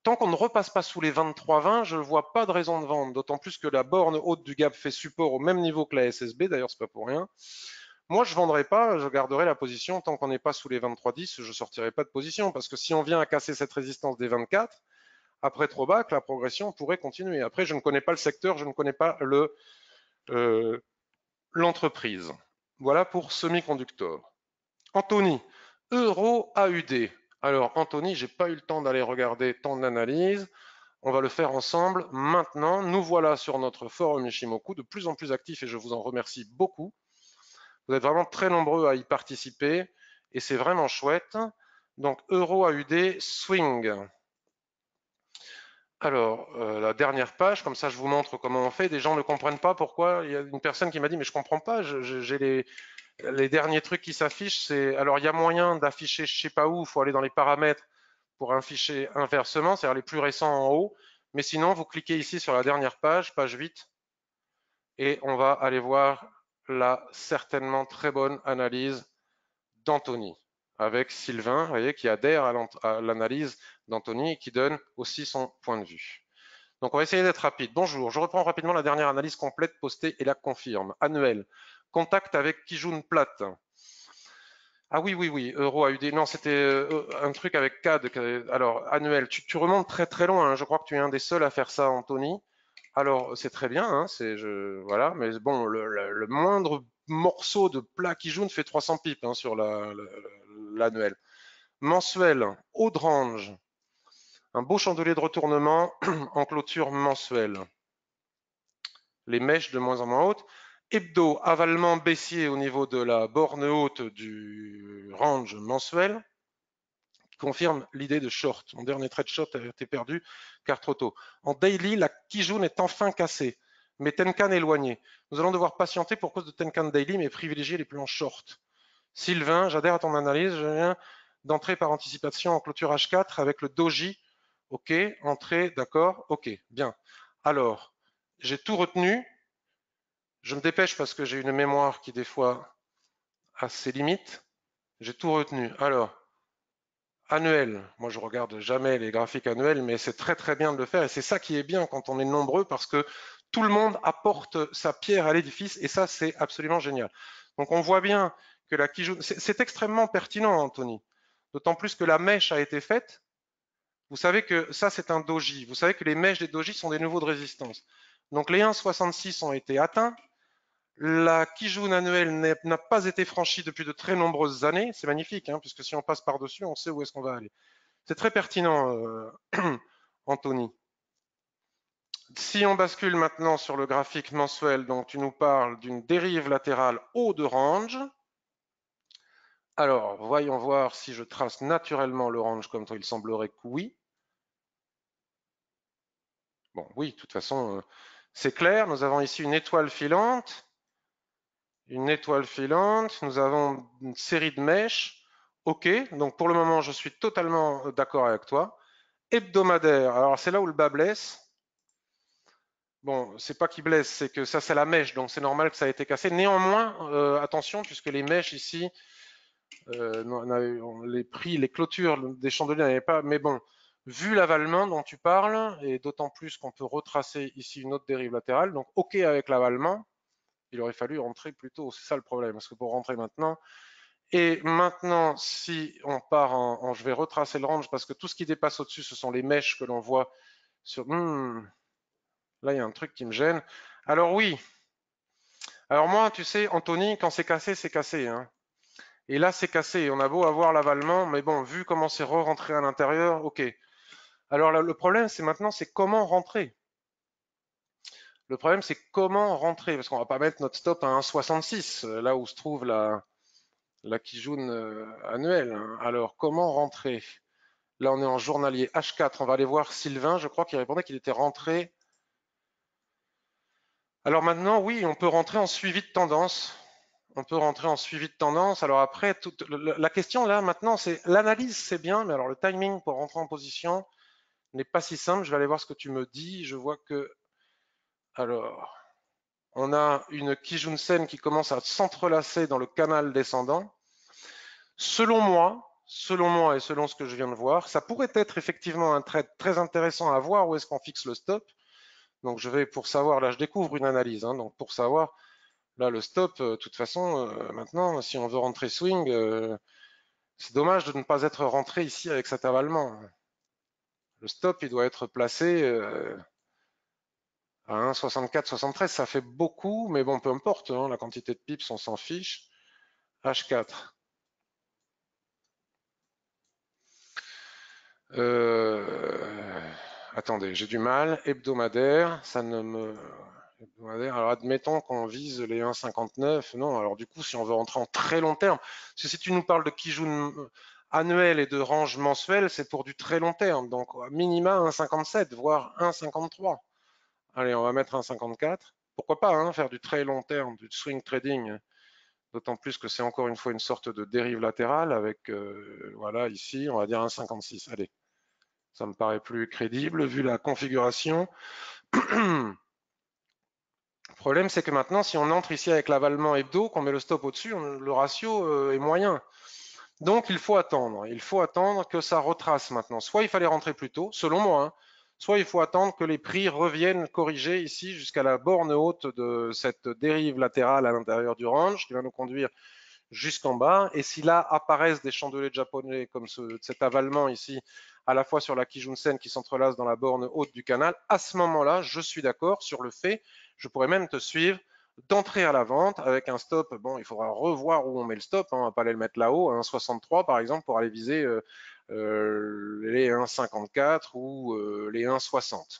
tant qu'on ne repasse pas sous les 23,20, je ne vois pas de raison de vendre. D'autant plus que la borne haute du gap fait support au même niveau que la SSB. D'ailleurs, c'est pas pour rien. Moi, je ne vendrai pas, je garderai la position tant qu'on n'est pas sous les 23,10, je ne sortirai pas de position parce que si on vient à casser cette résistance des 24, après trop bas, que la progression pourrait continuer. Après, je ne connais pas le secteur, je ne connais pas l'entreprise. Voilà pour semi-conducteur. Anthony, Euro AUD. Alors, Anthony, j'ai pas eu le temps d'aller regarder ton analyse. On va le faire ensemble maintenant. Nous voilà sur notre forum Ishimoku, de plus en plus actif et je vous en remercie beaucoup. Vous êtes vraiment très nombreux à y participer et c'est vraiment chouette. Donc, Euro AUD Swing. Alors, la dernière page, comme ça je vous montre comment on fait. Des gens ne comprennent pas pourquoi. Il y a une personne qui m'a dit, mais je comprends pas, j'ai les derniers trucs qui s'affichent. Alors, il y a moyen d'afficher, je sais pas où, il faut aller dans les paramètres pour afficher inversement, c'est-à-dire les plus récents en haut. Mais sinon, vous cliquez ici sur la dernière page, page 8, et on va aller voir la certainement très bonne analyse d'Anthony avec Sylvain, vous voyez, qui adhère à l'analyse d'Anthony et qui donne aussi son point de vue. Donc on va essayer d'être rapide. Bonjour, je reprends rapidement la dernière analyse complète postée et la confirme. Annuel, contact avec Kijun Plate. Ah oui, oui, oui, Euro AUD. Non, c'était un truc avec CAD. Alors, annuel, tu remontes très très loin. Hein. Je crois que tu es un des seuls à faire ça, Anthony. Alors, c'est très bien, hein, voilà, mais bon, le moindre morceau de plat qui jaune fait 300 pipes hein, sur l'annuel. Mensuel, haut de range, un beau chandelier de retournement en clôture mensuelle. Les mèches de moins en moins hautes. Hebdo, avalement baissier au niveau de la borne haute du range mensuel, qui confirme l'idée de short. Mon dernier trade short a été perdu car trop tôt. En daily, la Kijun est enfin cassée, mais Tenkan éloigné. Nous allons devoir patienter pour cause de Tenkan daily, mais privilégier les plans short. Sylvain, j'adhère à ton analyse. Je viens d'entrer par anticipation en clôture H4 avec le doji. OK, entrée, d'accord, OK, bien. Alors, j'ai tout retenu. Je me dépêche parce que j'ai une mémoire qui des fois a ses limites. J'ai tout retenu. Alors, annuel. Moi, je regarde jamais les graphiques annuels, mais c'est très très bien de le faire. Et c'est ça qui est bien quand on est nombreux parce que tout le monde apporte sa pierre à l'édifice et ça, c'est absolument génial. Donc, on voit bien que la Kijun, c'est extrêmement pertinent, Anthony. D'autant plus que la mèche a été faite. Vous savez que ça, c'est un doji. Vous savez que les mèches des doji sont des niveaux de résistance. Donc, les 1,66 ont été atteints. La Kijun annuelle n'a pas été franchie depuis de très nombreuses années. C'est magnifique, hein, puisque si on passe par-dessus, on sait où est-ce qu'on va aller. C'est très pertinent, Anthony. Si on bascule maintenant sur le graphique mensuel, donc tu nous parles d'une dérive latérale haut de range. Alors, voyons voir si je trace naturellement le range comme toi. Il semblerait que oui. Bon, oui, de toute façon, c'est clair. Nous avons ici une étoile filante. Une étoile filante. Nous avons une série de mèches. OK, donc pour le moment, je suis totalement d'accord avec toi. Hebdomadaire, alors c'est là où le bas blesse. Bon, c'est pas qu'il blesse, c'est que ça c'est la mèche, donc c'est normal que ça ait été cassé. Néanmoins, attention, puisque les mèches ici, les prix, les clôtures des chandeliers n'avaient pas. Mais bon, vu l'avalement dont tu parles, et d'autant plus qu'on peut retracer ici une autre dérive latérale, donc OK avec l'avalement, il aurait fallu rentrer plus tôt, c'est ça le problème, parce que pour rentrer maintenant. Et maintenant, si on part je vais retracer le range, parce que tout ce qui dépasse au-dessus, ce sont les mèches que l'on voit sur. Là, il y a un truc qui me gêne. Alors oui, Alors moi, tu sais, Anthony, quand c'est cassé, c'est cassé, hein. Et là, c'est cassé. On a beau avoir l'avalement, mais bon, vu comment c'est re-rentré à l'intérieur, ok. Alors là, le problème, c'est maintenant, c'est comment rentrer. Le problème, c'est comment rentrer, parce qu'on va pas mettre notre stop à 1,66, là où se trouve la Kijun annuelle, hein. Alors, comment rentrer? Là, on est en journalier H4. On va aller voir Sylvain. Je crois qu'il répondait qu'il était rentré. Alors maintenant, oui, on peut rentrer en suivi de tendance. On peut rentrer en suivi de tendance. Alors après, la question là maintenant, c'est l'analyse, c'est bien, mais alors le timing pour rentrer en position n'est pas si simple. Je vais aller voir ce que tu me dis. Je vois que, alors, on a une Kijun-sen qui commence à s'entrelacer dans le canal descendant. Selon moi et selon ce que je viens de voir, ça pourrait être effectivement un trade très intéressant à voir où est-ce qu'on fixe le stop. Donc je vais pour savoir, là je découvre une analyse, hein, donc pour savoir, là le stop, de toute façon, maintenant, si on veut rentrer swing, c'est dommage de ne pas être rentré ici avec cet avalement. Le stop, il doit être placé à 1,64, 73, ça fait beaucoup, mais bon, peu importe, hein, la quantité de pips, on s'en fiche. H4. Attendez, j'ai du mal. Hebdomadaire, ça ne me. Hebdomadaire. Alors admettons qu'on vise les 1,59. Non, alors du coup, si on veut rentrer en très long terme, parce que si tu nous parles de Kijun annuel et de range mensuel, c'est pour du très long terme. Donc minima 1,57, voire 1,53. Allez, on va mettre 1,54. Pourquoi pas hein, faire du très long terme, du swing trading, d'autant plus que c'est encore une fois une sorte de dérive latérale avec, voilà, ici, on va dire 1,56. Allez. Ça me paraît plus crédible vu la configuration. Le problème, c'est que maintenant, si on entre ici avec l'avalement hebdo, qu'on met le stop au-dessus, le ratio est moyen. Donc, il faut attendre. Il faut attendre que ça retrace maintenant. Soit il fallait rentrer plus tôt, selon moi, hein, soit il faut attendre que les prix reviennent corriger ici jusqu'à la borne haute de cette dérive latérale à l'intérieur du range qui va nous conduire jusqu'en bas. Et si là apparaissent des chandeliers japonais comme cet avalement ici, à la fois sur la Kijun-sen qui s'entrelace dans la borne haute du canal, à ce moment-là, je suis d'accord sur le fait, je pourrais même te suivre, d'entrer à la vente avec un stop. Bon, il faudra revoir où on met le stop, hein, on va pas aller le mettre là-haut, 1,63 par exemple, pour aller viser les 1,54 ou les 1,60.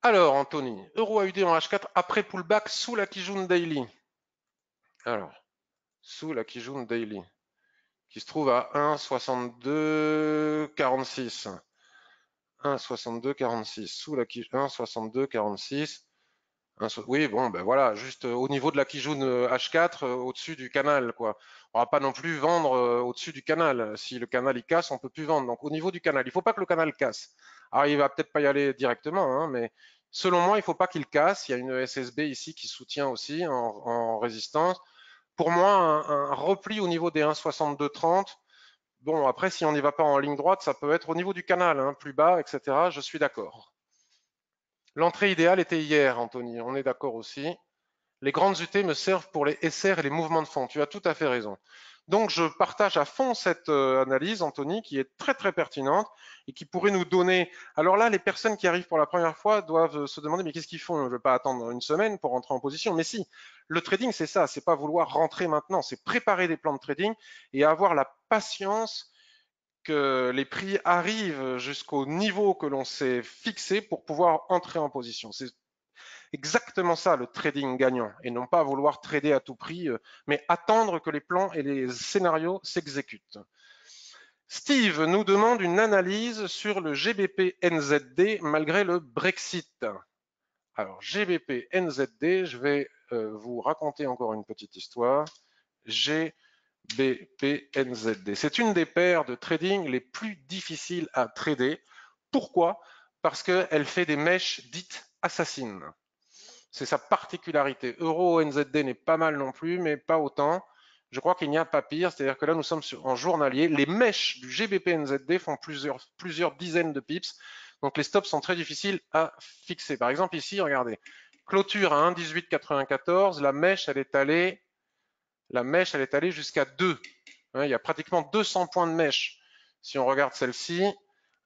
Alors, Anthony, Euro AUD en H4 après pullback sous la Kijun Daily. Alors, sous la Kijun Daily, qui se trouve à 1,6246. 1,6246 sous la Kijun 1,6246. Oui, bon, ben voilà, juste au niveau de la Kijun H4, au-dessus du canal, quoi. On va pas non plus vendre au-dessus du canal. Si le canal il casse, on peut plus vendre. Donc au niveau du canal, il faut pas que le canal casse. Alors il va peut-être pas y aller directement, hein, mais selon moi, il faut pas qu'il casse. Il y a une SSB ici qui soutient aussi en résistance. Pour moi, un repli au niveau des 1,6230. Bon, après, si on n'y va pas en ligne droite, ça peut être au niveau du canal, hein, plus bas, etc. Je suis d'accord. L'entrée idéale était hier, Anthony. On est d'accord aussi. Les grandes UT me servent pour les SR et les mouvements de fond. Tu as tout à fait raison. Donc, je partage à fond cette analyse, Anthony, qui est très très pertinente et qui pourrait nous donner. Alors là, les personnes qui arrivent pour la première fois doivent se demander mais qu'est-ce qu'ils font? Je ne vais pas attendre une semaine pour rentrer en position. Mais si, le trading, c'est ça. C'est pas vouloir rentrer maintenant. C'est préparer des plans de trading et avoir la patience que les prix arrivent jusqu'au niveau que l'on s'est fixé pour pouvoir entrer en position. C'est exactement ça le trading gagnant et non pas vouloir trader à tout prix, mais attendre que les plans et les scénarios s'exécutent. Steve nous demande une analyse sur le GBP NZD malgré le Brexit. Alors GBP NZD, je vais vous raconter encore une petite histoire. GBP-NZD. C'est une des paires de trading les plus difficiles à trader. Pourquoi? Parce qu'elle fait des mèches dites assassines. C'est sa particularité. Euro NZD n'est pas mal non plus, mais pas autant. Je crois qu'il n'y a pas pire, c'est-à-dire que là nous sommes en journalier. Les mèches du GBP NZD font plusieurs dizaines de pips, donc les stops sont très difficiles à fixer. Par exemple ici, regardez, clôture à 1,1894, la mèche elle est allée jusqu'à 2. Il y a pratiquement 200 points de mèche. Si on regarde celle-ci,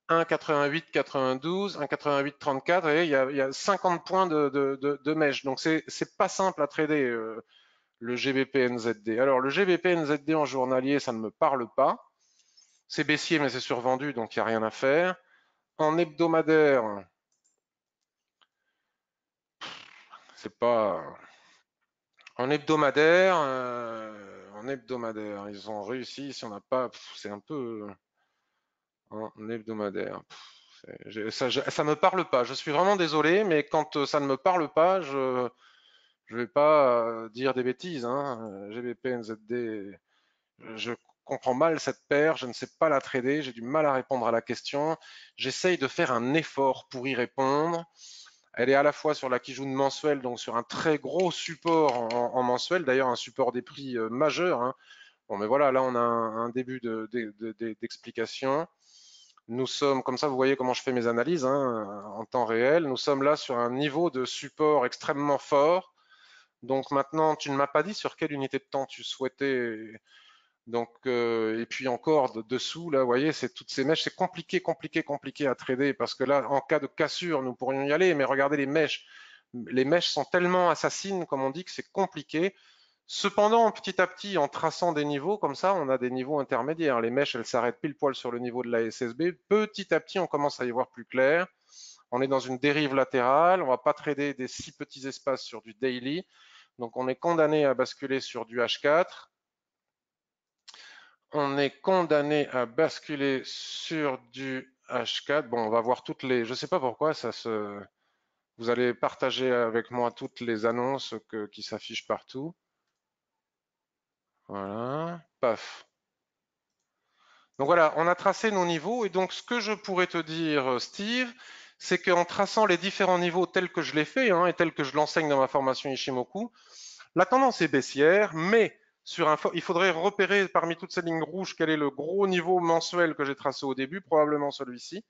1,88, 92, 1,88, 34, et il y a 50 points de mèche. Donc c'est pas simple à trader le GBP NZD. Alors le GBP NZD en journalier, ça ne me parle pas. C'est baissier, mais c'est survendu, donc il n'y a rien à faire. En hebdomadaire, c'est pas. En hebdomadaire, ils ont réussi. Si on n'a pas, c'est un peu en hebdomadaire. Ça me parle pas. Je suis vraiment désolé, mais quand ça ne me parle pas, je vais pas dire des bêtises. Hein. GBP NZD, je comprends mal cette paire. Je ne sais pas la trader. J'ai du mal à répondre à la question. J'essaye de faire un effort pour y répondre. Elle est à la fois sur la Kijun mensuelle, donc sur un très gros support en mensuel, d'ailleurs un support des prix majeur. Hein. Bon, mais voilà, là on a un début d'explication. Nous sommes, comme ça vous voyez comment je fais mes analyses hein, en temps réel, nous sommes là sur un niveau de support extrêmement fort. Donc maintenant, tu ne m'as pas dit sur quelle unité de temps tu souhaitais. Donc, et puis encore dessous, là, vous voyez, c'est toutes ces mèches, c'est compliqué à trader parce que là, en cas de cassure, nous pourrions y aller, mais regardez les mèches. Les mèches sont tellement assassines, comme on dit, que c'est compliqué. Cependant, petit à petit, en traçant des niveaux comme ça, on a des niveaux intermédiaires. Les mèches, elles s'arrêtent pile poil sur le niveau de la SSB. Petit à petit, on commence à y voir plus clair. On est dans une dérive latérale. On ne va pas trader des si petits espaces sur du daily. Donc, on est condamné à basculer sur du H4. On est condamné à basculer sur du H4. Bon, on va voir toutes les. Je ne sais pas pourquoi ça se. Vous allez partager avec moi toutes les annonces qui s'affichent partout. Voilà. Paf. Donc voilà, on a tracé nos niveaux. Et donc, ce que je pourrais te dire, Steve, c'est qu'en traçant les différents niveaux tels que je l'ai fait hein, et tels que je l'enseigne dans ma formation Ishimoku, la tendance est baissière, mais il faudrait repérer parmi toutes ces lignes rouges quel est le gros niveau mensuel que j'ai tracé au début, probablement celui-ci.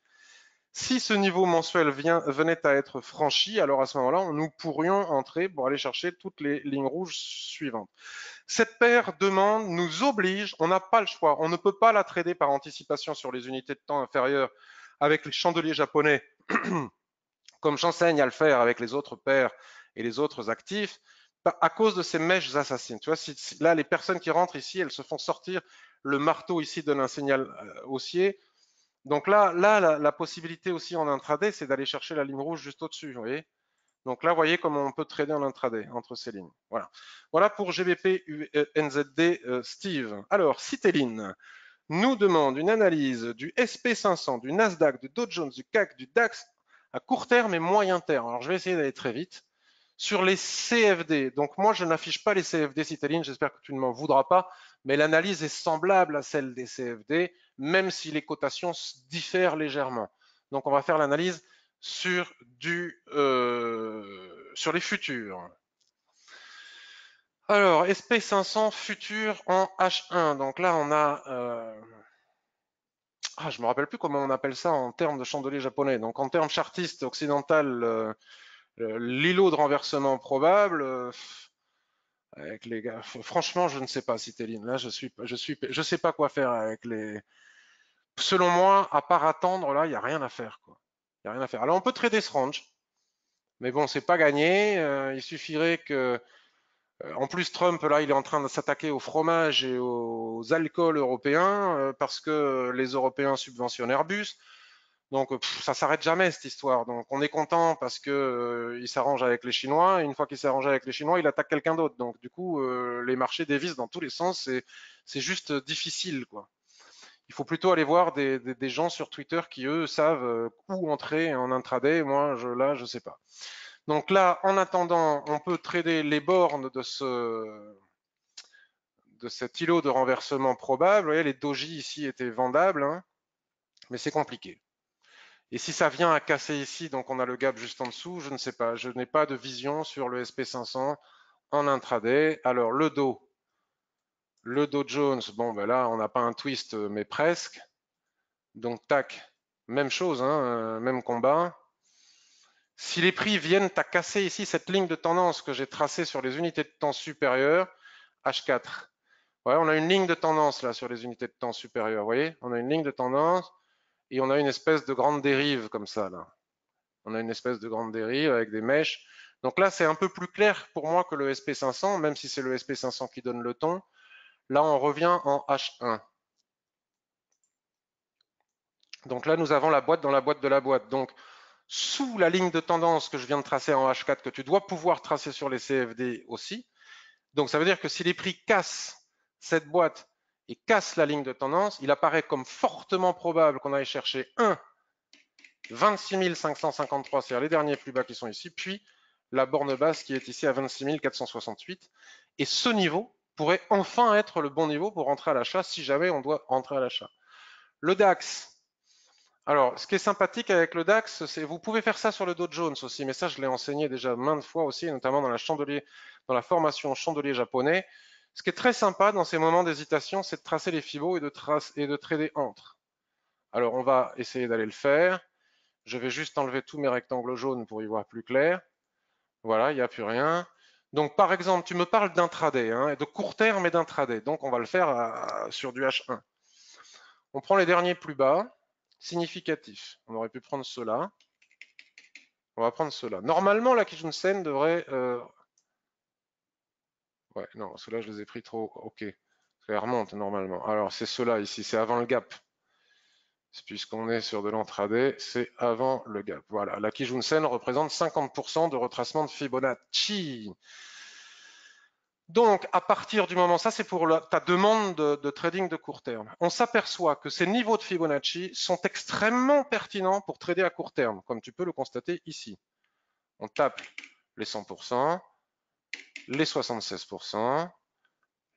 Si ce niveau mensuel venait à être franchi, alors à ce moment-là, nous pourrions entrer pour aller chercher toutes les lignes rouges suivantes. Cette paire demande, nous oblige, on n'a pas le choix, on ne peut pas la trader par anticipation sur les unités de temps inférieures avec les chandeliers japonais, comme j'enseigne à le faire avec les autres paires et les autres actifs, à cause de ces mèches assassines. Tu vois, là, les personnes qui rentrent ici, elles se font sortir le marteau ici donne un signal haussier. Donc là, la possibilité aussi en intraday, c'est d'aller chercher la ligne rouge juste au-dessus, vous voyez. Donc là, vous voyez comment on peut trader en intraday entre ces lignes. Voilà. Voilà pour GBP NZD Steve. Alors, Citeline nous demande une analyse du SP500, du Nasdaq, du Dow Jones, du CAC, du DAX à court terme et moyen terme. Alors, je vais essayer d'aller très vite. Sur les CFD, donc moi je n'affiche pas les CFD Citeline, j'espère que tu ne m'en voudras pas, mais l'analyse est semblable à celle des CFD, même si les cotations diffèrent légèrement. Donc on va faire l'analyse sur sur les futurs. Alors, SP500 futur en H1. Donc là, on a. Je me rappelle plus comment on appelle ça en termes de chandelier japonais. Donc en termes chartistes occidental, l'îlot de renversement probable. Avec les gars, franchement, je ne sais pas, Citeline. Là, je sais pas quoi faire avec les. Selon moi, à part attendre, là, il n'y a rien à faire, quoi. Il y a rien à faire. Alors, on peut trader ce range, mais bon, c'est pas gagné. Il suffirait que, en plus, Trump, là, il est en train de s'attaquer au fromage et aux alcools européens parce que les Européens subventionnent Airbus. Donc ça s'arrête jamais cette histoire. Donc on est content parce que il s'arrange avec les Chinois. Et une fois qu'il s'est arrangé avec les Chinois, il attaque quelqu'un d'autre. Donc du coup, les marchés dévissent dans tous les sens. C'est juste difficile, quoi. Il faut plutôt aller voir des gens sur Twitter qui eux savent où entrer en intraday. Moi, là, je sais pas. Donc là, en attendant, on peut trader les bornes de cet îlot de renversement probable. Vous voyez, les doji ici étaient vendables, hein, mais c'est compliqué. Et si ça vient à casser ici, donc on a le gap juste en dessous, je ne sais pas. Je n'ai pas de vision sur le SP500 en intraday. Alors le Dow Jones, bon ben là on n'a pas un twist mais presque. Donc tac, même chose, hein, même combat. Si les prix viennent à casser ici cette ligne de tendance que j'ai tracée sur les unités de temps supérieures, H4. Ouais, on a une ligne de tendance là sur les unités de temps supérieures, vous voyez, on a une ligne de tendance. et on a une espèce de grande dérive comme ça, là. On a une espèce de grande dérive avec des mèches. Donc là, c'est un peu plus clair pour moi que le SP500, même si c'est le SP500 qui donne le ton. Là, on revient en H1. Donc là, nous avons la boîte dans la boîte de la boîte. Donc, sous la ligne de tendance que je viens de tracer en H4, que tu dois pouvoir tracer sur les CFD aussi. Donc, ça veut dire que si les prix cassent cette boîte et cassent la ligne de tendance, il apparaît comme fortement probable qu'on aille chercher 26 553, c'est-à-dire les derniers plus bas qui sont ici, puis la borne basse qui est ici à 26 468. Et ce niveau pourrait enfin être le bon niveau pour rentrer à l'achat si jamais on doit rentrer à l'achat. Le DAX. Alors, ce qui est sympathique avec le DAX, c'est vous pouvez faire ça sur le Dow Jones aussi, mais ça, je l'ai enseigné déjà maintes fois aussi, notamment dans la formation chandelier japonais. Ce qui est très sympa dans ces moments d'hésitation, c'est de tracer les fibos et de trader entre. Alors, on va essayer d'aller le faire. Je vais juste enlever tous mes rectangles jaunes pour y voir plus clair. Voilà, il n'y a plus rien. Donc, par exemple, tu me parles d'intraday, hein, de court terme et d'intraday. Donc, on va le faire sur du H1. On prend les derniers plus bas, significatifs. On aurait pu prendre ceux-là. On va prendre ceux-là. Normalement, la Kijun-sen devrait... Ouais, non, ceux-là, je les ai pris trop... Ok. Ça remonte normalement. Alors, c'est ceux-là ici, c'est avant le gap. Puisqu'on est sur de l'intraday, c'est avant le gap. Voilà, la Kijun-sen représente 50% de retracement de Fibonacci. Donc, à partir du moment, ça c'est pour ta demande de trading de court terme, on s'aperçoit que ces niveaux de Fibonacci sont extrêmement pertinents pour trader à court terme, comme tu peux le constater ici. On tape les 100%, les 76%,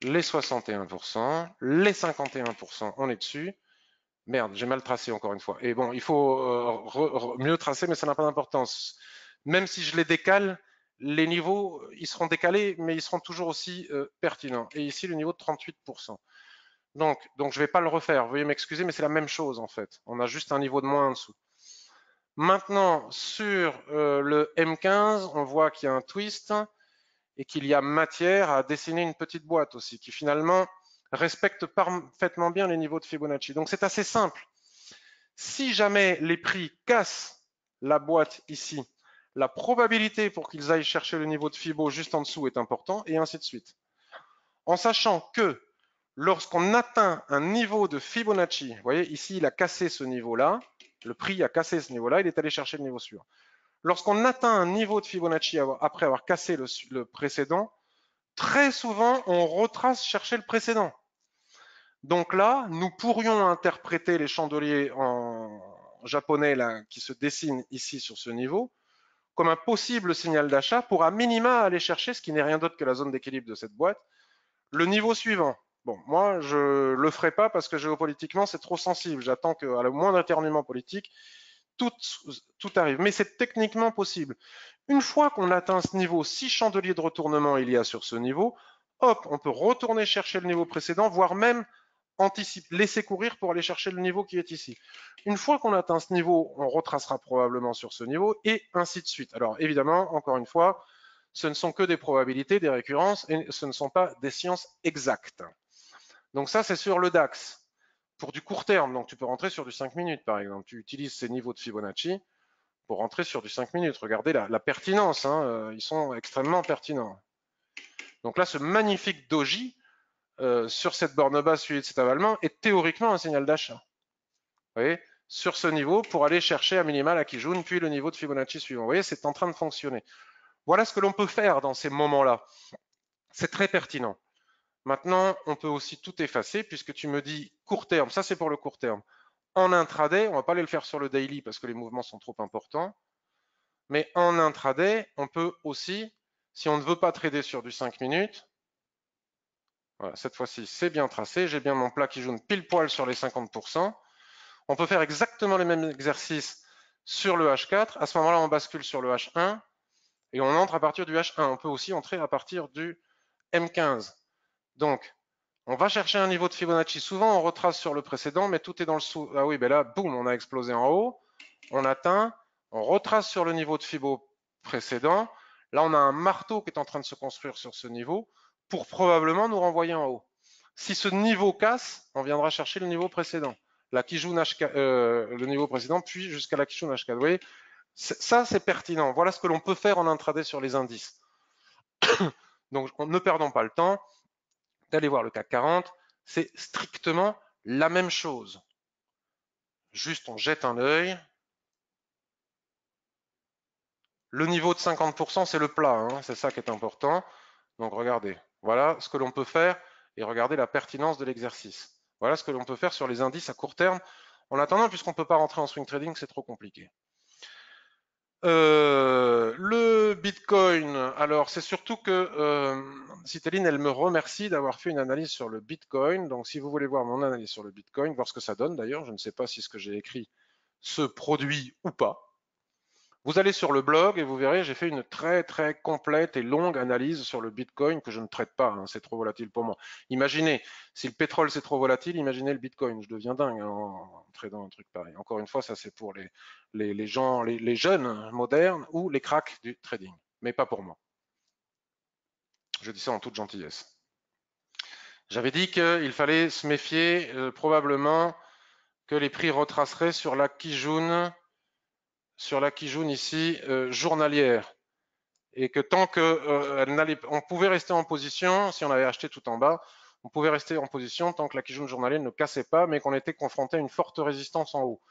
les 61%, les 51%, on est dessus. Merde, j'ai mal tracé encore une fois. Et bon, il faut mieux tracer, mais ça n'a pas d'importance. Même si je les décale, les niveaux, ils seront décalés, mais ils seront toujours aussi pertinents. Et ici, le niveau de 38%. Donc je ne vais pas le refaire. Veuillez m'excuser, mais c'est la même chose en fait. On a juste un niveau de moins en dessous. Maintenant, sur le M15, on voit qu'il y a un twist et qu'il y a matière à dessiner une petite boîte aussi, qui finalement respecte parfaitement bien les niveaux de Fibonacci. Donc c'est assez simple. Si jamais les prix cassent la boîte ici, la probabilité pour qu'ils aillent chercher le niveau de Fibo juste en dessous est important, et ainsi de suite. En sachant que lorsqu'on atteint un niveau de Fibonacci, vous voyez ici il a cassé ce niveau-là, le prix a cassé ce niveau-là, il est allé chercher le niveau suivant. Lorsqu'on atteint un niveau de Fibonacci après avoir cassé le précédent, très souvent on retrace chercher le précédent. Donc là, nous pourrions interpréter les chandeliers en japonais là, qui se dessinent ici sur ce niveau comme un possible signal d'achat pour à minima aller chercher, ce qui n'est rien d'autre que la zone d'équilibre de cette boîte, le niveau suivant. Bon, moi, je le ferai pas parce que géopolitiquement, c'est trop sensible. J'attends qu'à le moindre éternuement politique, tout arrive. Mais c'est techniquement possible. Une fois qu'on atteint ce niveau, 6 chandeliers de retournement il y a sur ce niveau, hop, on peut retourner chercher le niveau précédent, voire même laisser courir pour aller chercher le niveau qui est ici. Une fois qu'on atteint ce niveau, on retracera probablement sur ce niveau et ainsi de suite. Alors évidemment, encore une fois, ce ne sont que des probabilités, des récurrences et ce ne sont pas des sciences exactes. Donc ça, c'est sur le DAX. Pour du court terme, donc tu peux rentrer sur du 5 minutes par exemple. Tu utilises ces niveaux de Fibonacci pour rentrer sur du 5 minutes. Regardez la pertinence, hein, ils sont extrêmement pertinents. Donc là, ce magnifique doji, sur cette borne basse suivie de cet avalement est théoriquement un signal d'achat. Vous voyez, sur ce niveau pour aller chercher à minima la Kijun, puis le niveau de Fibonacci suivant. Vous voyez, c'est en train de fonctionner. Voilà ce que l'on peut faire dans ces moments-là. C'est très pertinent. Maintenant, on peut aussi tout effacer puisque tu me dis court terme. Ça, c'est pour le court terme. En intraday, on ne va pas aller le faire sur le daily parce que les mouvements sont trop importants. Mais en intraday, on peut aussi, si on ne veut pas trader sur du 5 minutes, voilà, cette fois-ci, c'est bien tracé. J'ai bien mon plat qui jaune pile poil sur les 50%. On peut faire exactement les mêmes exercices sur le H4. À ce moment-là, on bascule sur le H1 et on entre à partir du H1. On peut aussi entrer à partir du M15. Donc, on va chercher un niveau de Fibonacci. Souvent, on retrace sur le précédent, mais tout est dans le sous. Ah oui, ben là, boum, on a explosé en haut. On atteint. On retrace sur le niveau de Fibo précédent. Là, on a un marteau qui est en train de se construire sur ce niveau pour probablement nous renvoyer en haut. Si ce niveau casse, on viendra chercher le niveau précédent. la Kijun H4, le niveau précédent, puis jusqu'à la Kijun H4. Vous voyez, ça c'est pertinent. Voilà ce que l'on peut faire en intraday sur les indices. Donc ne perdons pas le temps d'aller voir le CAC 40. C'est strictement la même chose. Juste on jette un œil. Le niveau de 50%, c'est le plat, hein, c'est ça qui est important. Donc regardez, voilà ce que l'on peut faire et regardez la pertinence de l'exercice. Voilà ce que l'on peut faire sur les indices à court terme. En attendant, puisqu'on ne peut pas rentrer en swing trading, c'est trop compliqué. Le Bitcoin, alors c'est surtout que Citeline, elle me remercie d'avoir fait une analyse sur le Bitcoin. Donc si vous voulez voir mon analyse sur le Bitcoin, voir ce que ça donne d'ailleurs, je ne sais pas si ce que j'ai écrit se produit ou pas. Vous allez sur le blog et vous verrez, j'ai fait une très très complète et longue analyse sur le Bitcoin que je ne traite pas, hein, c'est trop volatile pour moi. Imaginez, si le pétrole c'est trop volatile, imaginez le Bitcoin, je deviens dingue en tradant un truc pareil. Encore une fois, ça c'est pour les gens, les jeunes modernes ou les cracks du trading, mais pas pour moi. Je dis ça en toute gentillesse. J'avais dit qu'il fallait se méfier probablement que les prix retraceraient sur la Kijun ici journalière. Et que tant que on pouvait rester en position, si on avait acheté tout en bas, on pouvait rester en position tant que la Kijun journalière ne cassait pas, mais qu'on était confronté à une forte résistance en haut.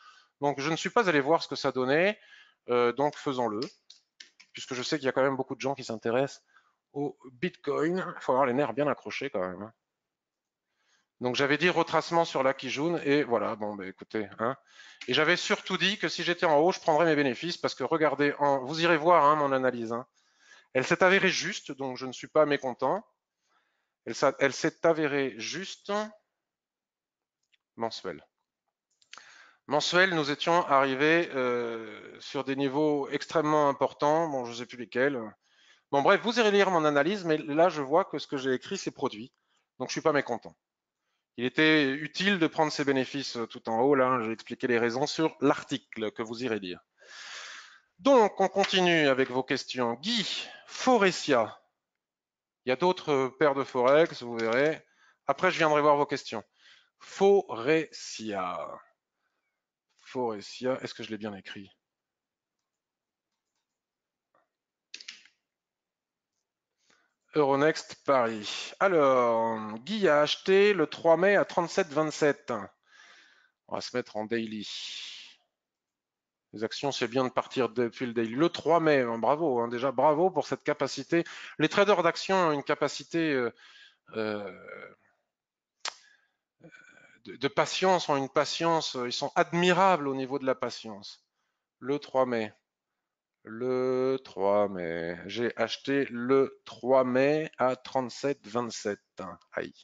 Donc je ne suis pas allé voir ce que ça donnait, donc faisons-le, puisque je sais qu'il y a quand même beaucoup de gens qui s'intéressent au Bitcoin. Il faut avoir les nerfs bien accrochés quand même. Donc j'avais dit retracement sur la Kijun, et voilà, bon bah écoutez, hein. Et j'avais surtout dit que si j'étais en haut, je prendrais mes bénéfices, parce que regardez, vous irez voir hein, mon analyse, hein. Elle s'est avérée juste, donc je ne suis pas mécontent. Elle s'est avérée juste mensuelle. Mensuel, nous étions arrivés sur des niveaux extrêmement importants. Bon, je ne sais plus lesquels. Bon, bref, vous irez lire mon analyse, mais là, je vois que ce que j'ai écrit, c'est produit. Donc, je ne suis pas mécontent. Il était utile de prendre ces bénéfices tout en haut. Là, j'ai expliqué les raisons sur l'article que vous irez lire. Donc, on continue avec vos questions. Guy, Forestia. Il y a d'autres paires de Forex, vous verrez. Après, je viendrai voir vos questions. Forestia. Forestia, est-ce que je l'ai bien écrit? Euronext Paris. Alors, Guy a acheté le 3 mai à 37,27. On va se mettre en daily. Les actions, c'est bien de partir depuis le daily. Le 3 mai, hein, bravo, hein, déjà bravo pour cette capacité. Les traders d'actions ont une capacité de patience, ont une patience, ils sont admirables au niveau de la patience. Le 3 mai. Le 3 mai. J'ai acheté le 3 mai à 37,27. Aïe.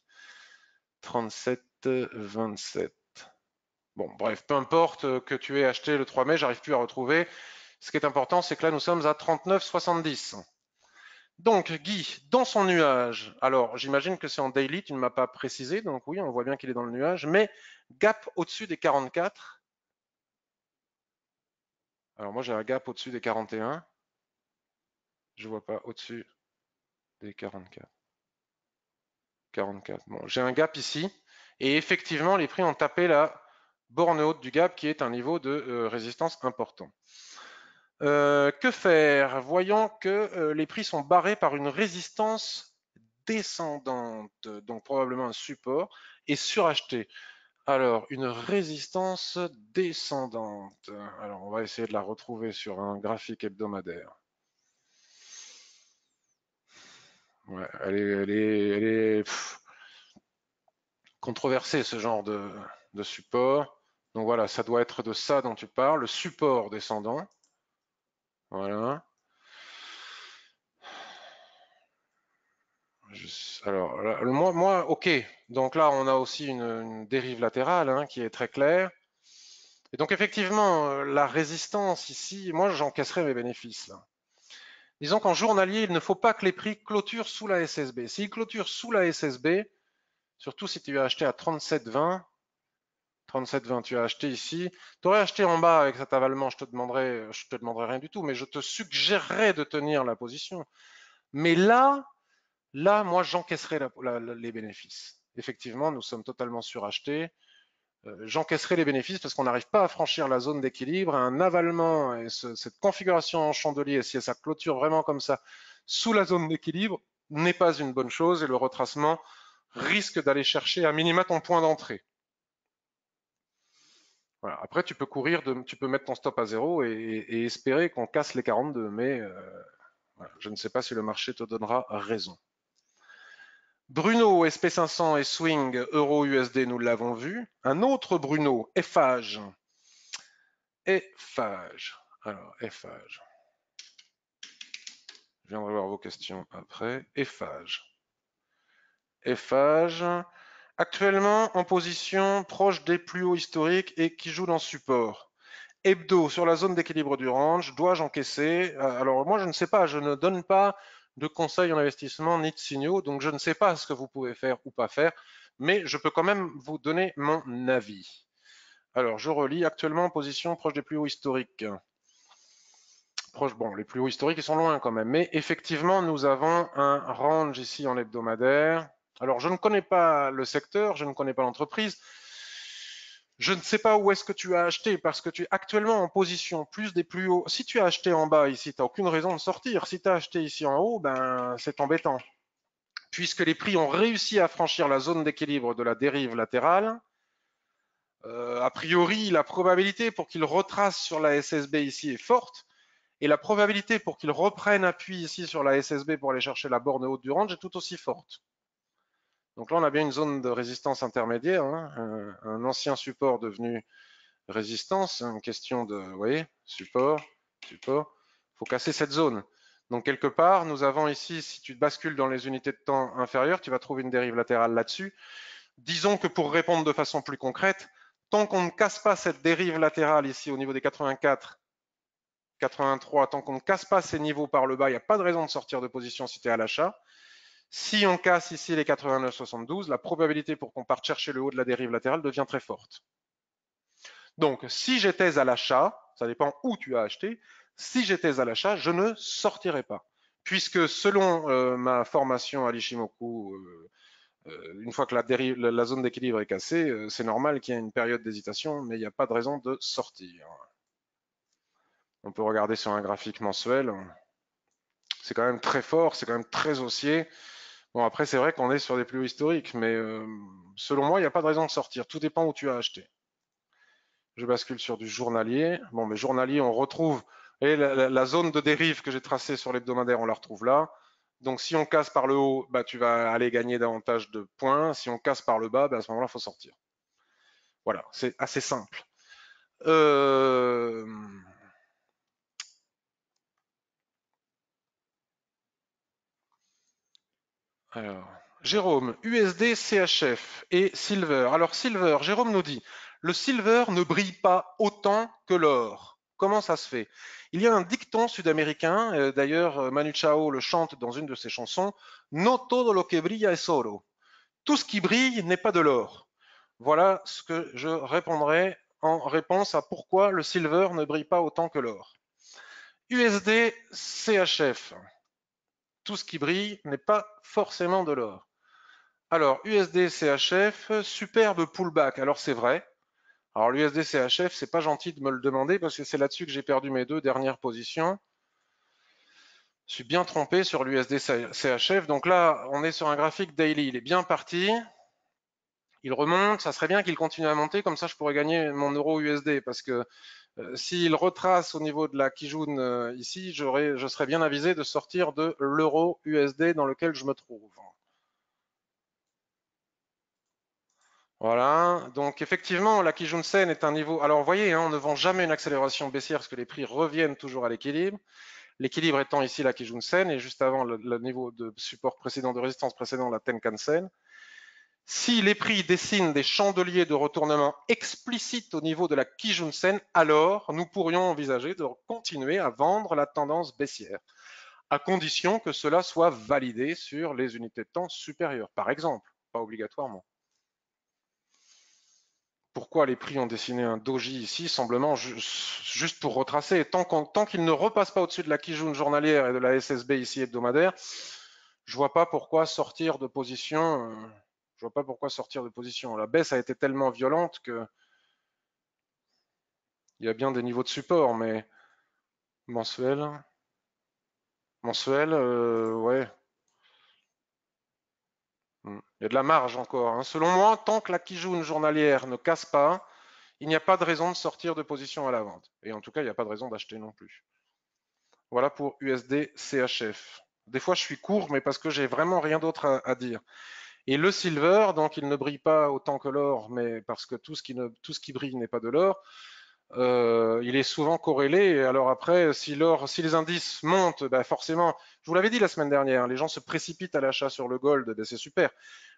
37,27. Bon, bref, peu importe que tu aies acheté le 3 mai, j'arrive plus à retrouver. Ce qui est important, c'est que là, nous sommes à 39,70. Donc, Guy, dans son nuage, alors j'imagine que c'est en daily, tu ne m'as pas précisé, donc oui, on voit bien qu'il est dans le nuage, mais gap au-dessus des 44. Alors moi, j'ai un gap au-dessus des 41. Je vois pas au-dessus des 44. 44. Bon, j'ai un gap ici. Et effectivement, les prix ont tapé la borne haute du gap qui est un niveau de résistance important. Que faire? Voyons que les prix sont barrés par une résistance descendante, donc probablement un support, et suracheté. Alors, une résistance descendante. Alors, on va essayer de la retrouver sur un graphique hebdomadaire. Ouais, elle est controversée, ce genre de support. Donc voilà, ça doit être de ça dont tu parles, le support descendant. Voilà. Alors, là, moi, ok. Donc là, on a aussi une dérive latérale hein, qui est très claire. Et donc effectivement, la résistance ici, moi, j'encaisserai mes bénéfices. Là. Disons qu'en journalier, il ne faut pas que les prix clôturent sous la SSB. S'ils clôturent sous la SSB, surtout si tu as acheté à 37,20, 37,20, tu as acheté ici. Tu aurais acheté en bas avec cet avalement, je te demanderais rien du tout, mais je te suggérerais de tenir la position. Mais là, moi, j'encaisserai les bénéfices. Effectivement, nous sommes totalement surachetés. j'encaisserai les bénéfices parce qu'on n'arrive pas à franchir la zone d'équilibre. Un avalement et cette configuration en chandelier, si ça clôture vraiment comme ça sous la zone d'équilibre, n'est pas une bonne chose et le retracement risque d'aller chercher à minima ton point d'entrée. Voilà. Après, tu peux tu peux mettre ton stop à zéro et espérer qu'on casse les 42, mais voilà, je ne sais pas si le marché te donnera raison. Bruno, SP500 et Swing, Euro-USD, nous l'avons vu. Un autre Bruno, Eiffage. Eiffage. Alors, Eiffage. Je viendrai voir vos questions après. Eiffage. Eiffage. Actuellement en position proche des plus hauts historiques et qui joue dans support. Hebdo sur la zone d'équilibre du range, dois-je encaisser? Alors moi je ne sais pas, je ne donne pas de conseils en investissement ni de signaux, donc je ne sais pas ce que vous pouvez faire ou pas faire, mais je peux quand même vous donner mon avis. Alors je relis, actuellement en position proche des plus hauts historiques. Bon, les plus hauts historiques ils sont loin quand même, mais effectivement nous avons un range ici en hebdomadaire. Alors je ne connais pas le secteur, je ne connais pas l'entreprise. Je ne sais pas où est-ce que tu as acheté parce que tu es actuellement en position plus des plus hauts. Si tu as acheté en bas ici, tu n'as aucune raison de sortir. Si tu as acheté ici en haut, ben c'est embêtant. Puisque les prix ont réussi à franchir la zone d'équilibre de la dérive latérale, a priori, la probabilité pour qu'ils retracent sur la SSB ici est forte. Et la probabilité pour qu'ils reprennent appui ici sur la SSB pour aller chercher la borne haute du range est tout aussi forte. Donc là, on a bien une zone de résistance intermédiaire, hein, un ancien support devenu résistance, une question de, vous voyez, support, support. Il faut casser cette zone. Donc quelque part, nous avons ici, si tu bascules dans les unités de temps inférieures, tu vas trouver une dérive latérale là-dessus. Disons que pour répondre de façon plus concrète, tant qu'on ne casse pas cette dérive latérale ici au niveau des 84, 83, tant qu'on ne casse pas ces niveaux par le bas, il n'y a pas de raison de sortir de position si tu es à l'achat. Si on casse ici les 89,72, la probabilité pour qu'on parte chercher le haut de la dérive latérale devient très forte. Donc, si j'étais à l'achat, ça dépend où tu as acheté, si j'étais à l'achat, je ne sortirais pas. Puisque selon ma formation à l'Ishimoku, une fois que la zone d'équilibre est cassée, c'est normal qu'il y ait une période d'hésitation, mais il n'y a pas de raison de sortir. On peut regarder sur un graphique mensuel. C'est quand même très fort, c'est quand même très haussier. Bon, après, c'est vrai qu'on est sur des plus hauts historiques, mais selon moi, il n'y a pas de raison de sortir. Tout dépend où tu as acheté. Je bascule sur du journalier. Bon, mais journalier, on retrouve et la zone de dérive que j'ai tracée sur l'hebdomadaire, on la retrouve là. Donc, si on casse par le haut, bah, tu vas aller gagner davantage de points. Si on casse par le bas, bah, à ce moment-là, il faut sortir. Voilà, c'est assez simple. Alors, Jérôme, USD, CHF et Silver. Alors, Silver, Jérôme nous dit, le Silver ne brille pas autant que l'or. Comment ça se fait? Il y a un dicton sud-américain, d'ailleurs Manu Chao le chante dans une de ses chansons, No todo lo que brilla es oro. Tout ce qui brille n'est pas de l'or. Voilà ce que je répondrai en réponse à pourquoi le silver ne brille pas autant que l'or. USD, CHF. Tout ce qui brille n'est pas forcément de l'or. Alors, USD CHF, superbe pullback. Alors, c'est vrai. Alors, l'USD CHF, c'est pas gentil de me le demander parce que c'est là-dessus que j'ai perdu mes deux dernières positions. Je suis bien trompé sur l'USD CHF. Donc là, on est sur un graphique daily. Il est bien parti. Il remonte. Ça serait bien qu'il continue à monter. Comme ça, je pourrais gagner mon euro USD parce que s'il retrace au niveau de la Kijun ici, je serais bien avisé de sortir de l'euro USD dans lequel je me trouve. Voilà, donc effectivement, la Kijun-sen est un niveau. Alors, vous voyez, hein, on ne vend jamais une accélération baissière parce que les prix reviennent toujours à l'équilibre. L'équilibre étant ici la Kijun-sen et juste avant le niveau de support précédent, de résistance précédent, la Tenkan-sen. Si les prix dessinent des chandeliers de retournement explicites au niveau de la Kijun-sen, alors nous pourrions envisager de continuer à vendre la tendance baissière, à condition que cela soit validé sur les unités de temps supérieures, par exemple, pas obligatoirement. Pourquoi les prix ont dessiné un doji ici, semblement juste pour retracer. Tant qu'il ne repasse pas au-dessus de la Kijun journalière et de la SSB ici hebdomadaire, je vois pas pourquoi sortir de position. Je vois pas pourquoi sortir de position. La baisse a été tellement violente que il y a bien des niveaux de support, mais mensuel, ouais. Il y a de la marge encore, hein. Selon moi, tant que la Kijun journalière ne casse pas, il n'y a pas de raison de sortir de position à la vente. Et en tout cas, il n'y a pas de raison d'acheter non plus. Voilà pour USD CHF. Des fois, je suis court, mais parce que j'ai vraiment rien d'autre à dire. Et le silver, donc il ne brille pas autant que l'or, mais parce que tout ce qui brille n'est pas de l'or. Il est souvent corrélé. Et alors après, si les indices montent, ben forcément, je vous l'avais dit la semaine dernière, les gens se précipitent à l'achat sur le gold, ben c'est super.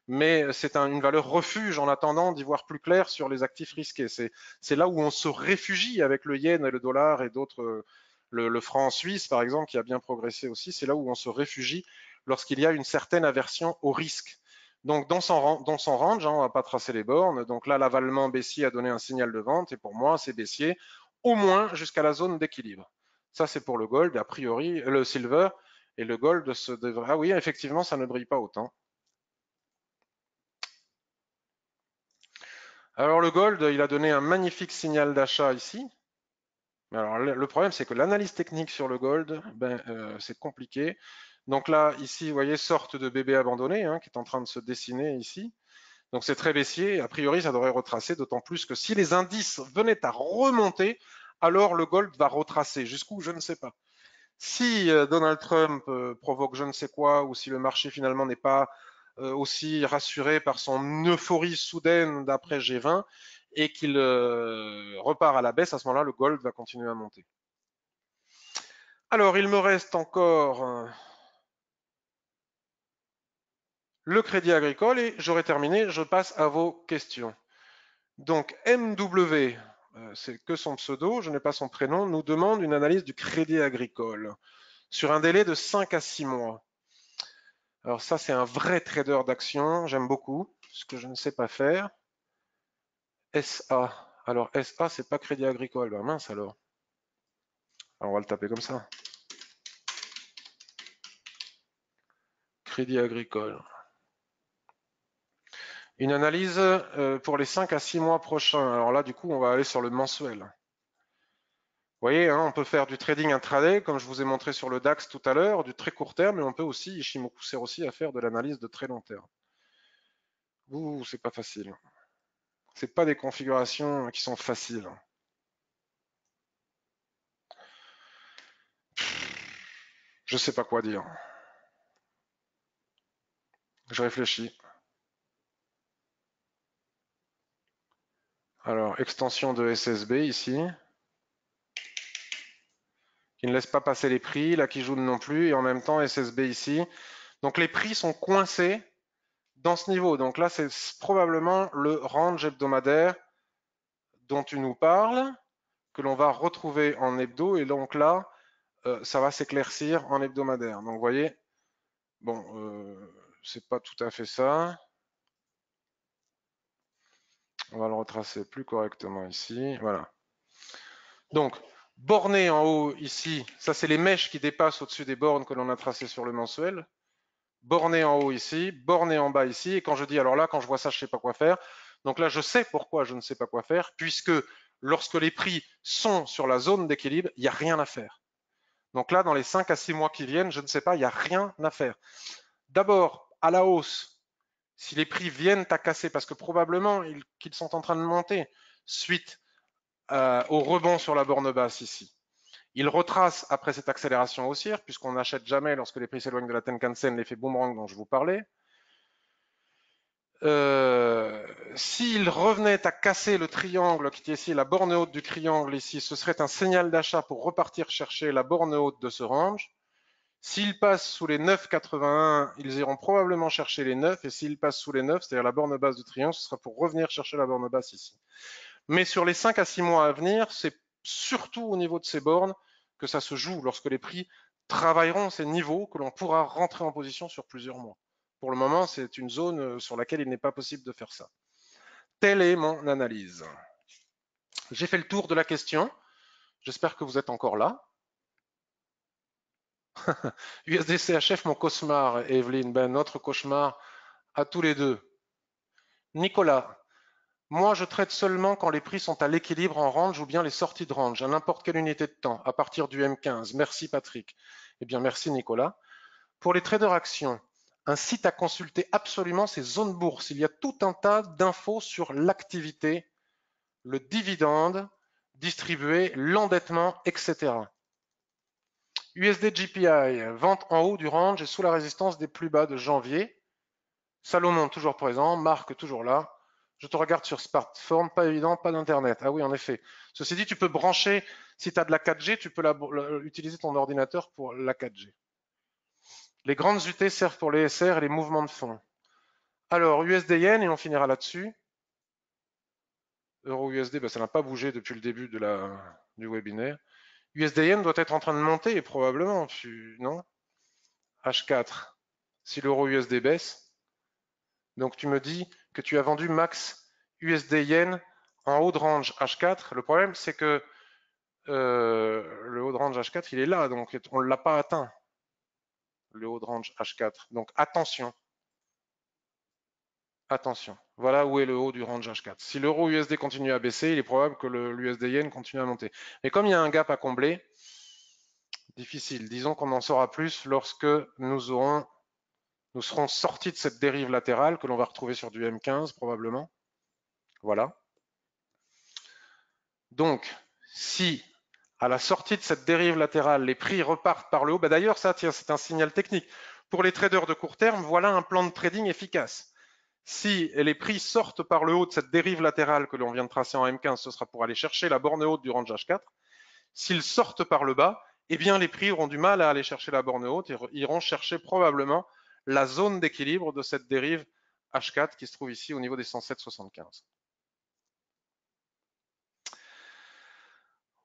Mais c'est une valeur refuge en attendant d'y voir plus clair sur les actifs risqués. C'est là où on se réfugie avec le yen et le dollar et d'autres, le franc suisse par exemple, qui a bien progressé aussi. C'est là où on se réfugie lorsqu'il y a une certaine aversion au risque. Donc dans son range, hein, on ne va pas tracer les bornes. Donc là, l'avalement baissier a donné un signal de vente et pour moi, c'est baissier au moins jusqu'à la zone d'équilibre. Ça, c'est pour le gold. A priori, le silver et le gold se devrait. Ah oui, effectivement, ça ne brille pas autant. Alors le gold, il a donné un magnifique signal d'achat ici. Mais alors le problème, c'est que l'analyse technique sur le gold, c'est compliqué. Donc là, ici, vous voyez, sorte de bébé abandonné hein, qui est en train de se dessiner ici. Donc c'est très baissier. A priori, ça devrait retracer, d'autant plus que si les indices venaient à remonter, alors le gold va retracer. Jusqu'où, je ne sais pas. Si Donald Trump provoque je ne sais quoi, ou si le marché finalement n'est pas aussi rassuré par son euphorie soudaine d'après G20 et qu'il repart à la baisse, à ce moment-là, le gold va continuer à monter. Alors, il me reste encore le crédit agricole et j'aurai terminé. Je passe à vos questions. Donc, MW, c'est que son pseudo, je n'ai pas son prénom, nous demande une analyse du crédit agricole sur un délai de 5 à 6 mois. Alors ça, c'est un vrai trader d'action, j'aime beaucoup, ce que je ne sais pas faire. SA. Alors SA, c'est pas Crédit Agricole. Ben mince alors. Alors, on va le taper comme ça. Crédit Agricole. Une analyse pour les 5 à 6 mois prochains. Alors là, du coup, on va aller sur le mensuel. Vous voyez, hein, on peut faire du trading intraday, comme je vous ai montré sur le DAX tout à l'heure, du très court terme, mais on peut aussi, Ishimoku sert aussi à faire de l'analyse de très long terme. Ouh, c'est pas facile. C'est pas des configurations qui sont faciles. Je sais pas quoi dire. Je réfléchis. Alors, extension de SSB ici, qui ne laisse pas passer les prix, là qui joue non plus, et en même temps SSB ici. Donc les prix sont coincés dans ce niveau. Donc là, c'est probablement le range hebdomadaire dont tu nous parles, que l'on va retrouver en hebdo, et donc là, ça va s'éclaircir en hebdomadaire. Donc vous voyez, bon, c'est pas tout à fait ça. On va le retracer plus correctement ici. Voilà. Donc, borné en haut ici, ça c'est les mèches qui dépassent au-dessus des bornes que l'on a tracées sur le mensuel. Borné en haut ici, borné en bas ici. Et quand je dis, alors là, quand je vois ça, je ne sais pas quoi faire. Donc là, je sais pourquoi je ne sais pas quoi faire, puisque lorsque les prix sont sur la zone d'équilibre, il n'y a rien à faire. Donc là, dans les 5 à 6 mois qui viennent, je ne sais pas, il n'y a rien à faire. D'abord, à la hausse, si les prix viennent à casser, parce que probablement qu'ils sont en train de monter suite au rebond sur la borne basse ici. Il retrace après cette accélération haussière, puisqu'on n'achète jamais lorsque les prix s'éloignent de la Tenkan-sen, l'effet boomerang dont je vous parlais. S'il revenait à casser le triangle qui est ici, la borne haute du triangle ici, ce serait un signal d'achat pour repartir chercher la borne haute de ce range. S'ils passent sous les 9,81, ils iront probablement chercher les 9, et s'ils passent sous les 9, c'est-à-dire la borne basse du triangle, ce sera pour revenir chercher la borne basse ici. Mais sur les 5 à 6 mois à venir, c'est surtout au niveau de ces bornes que ça se joue lorsque les prix travailleront ces niveaux que l'on pourra rentrer en position sur plusieurs mois. Pour le moment, c'est une zone sur laquelle il n'est pas possible de faire ça. Telle est mon analyse. J'ai fait le tour de la question. J'espère que vous êtes encore là. USDCHF, mon cauchemar, Evelyne, ben notre cauchemar à tous les deux. Nicolas, moi je traite seulement quand les prix sont à l'équilibre en range ou bien les sorties de range, à n'importe quelle unité de temps, à partir du M15. Merci Patrick. Eh bien merci Nicolas. Pour les traders actions, un site à consulter absolument, c'est Zone Bourse. Il y a tout un tas d'infos sur l'activité, le dividende distribué, l'endettement, etc. USD GPI, vente en haut du range et sous la résistance des plus bas de janvier. Salomon toujours présent, Marc toujours là. Je te regarde sur smartphone, pas évident, pas d'internet. Ah oui, en effet. Ceci dit, tu peux brancher, si tu as de la 4G, tu peux utiliser ton ordinateur pour la 4G. Les grandes UT servent pour les SR et les mouvements de fonds. Alors, USD Yen, et on finira là-dessus. Euro USD, ben, ça n'a pas bougé depuis le début du webinaire. USD Yen doit être en train de monter, probablement, non? H4, si l'euro USD baisse. Donc tu me dis que tu as vendu max USD Yen en haut de range H4. Le problème, c'est que le haut de range H4, il est là, donc on ne l'a pas atteint, le haut de range H4. Donc attention. Attention, voilà où est le haut du range H4. Si l'euro USD continue à baisser, il est probable que l'USD Yen continue à monter. Mais comme il y a un gap à combler, difficile. Disons qu'on en saura plus lorsque nous serons sortis de cette dérive latérale que l'on va retrouver sur du M15 probablement. Voilà. Donc, si à la sortie de cette dérive latérale, les prix repartent par le haut, d'ailleurs, ça, tiens, c'est un signal technique. Pour les traders de court terme, voilà un plan de trading efficace. Si les prix sortent par le haut de cette dérive latérale que l'on vient de tracer en M15, ce sera pour aller chercher la borne haute du range H4. S'ils sortent par le bas, eh bien les prix auront du mal à aller chercher la borne haute et iront chercher probablement la zone d'équilibre de cette dérive H4 qui se trouve ici au niveau des 107,75.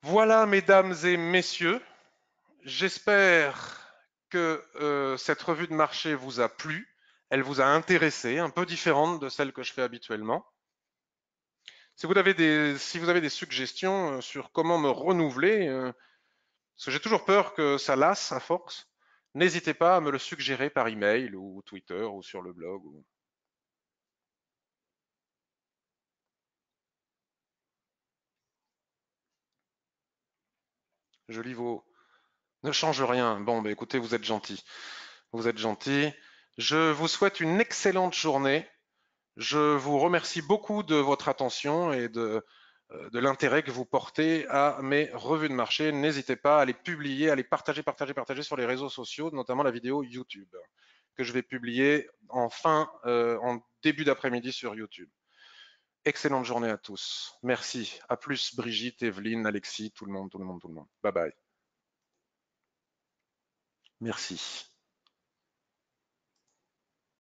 Voilà, mesdames et messieurs, j'espère que cette revue de marché vous a plu. Elle vous a intéressé, un peu différente de celle que je fais habituellement. Si vous avez des suggestions sur comment me renouveler, parce que j'ai toujours peur que ça lasse à force, n'hésitez pas à me le suggérer par email ou Twitter ou sur le blog. Je lis vos... Ne change rien. Bon, bah, écoutez, vous êtes gentil. Vous êtes gentil. Je vous souhaite une excellente journée. Je vous remercie beaucoup de votre attention et de l'intérêt que vous portez à mes revues de marché. N'hésitez pas à les publier, à les partager sur les réseaux sociaux, notamment la vidéo YouTube que je vais publier en début d'après-midi sur YouTube. Excellente journée à tous. Merci. À plus Brigitte, Evelyne, Alexis, tout le monde. Bye bye. Merci.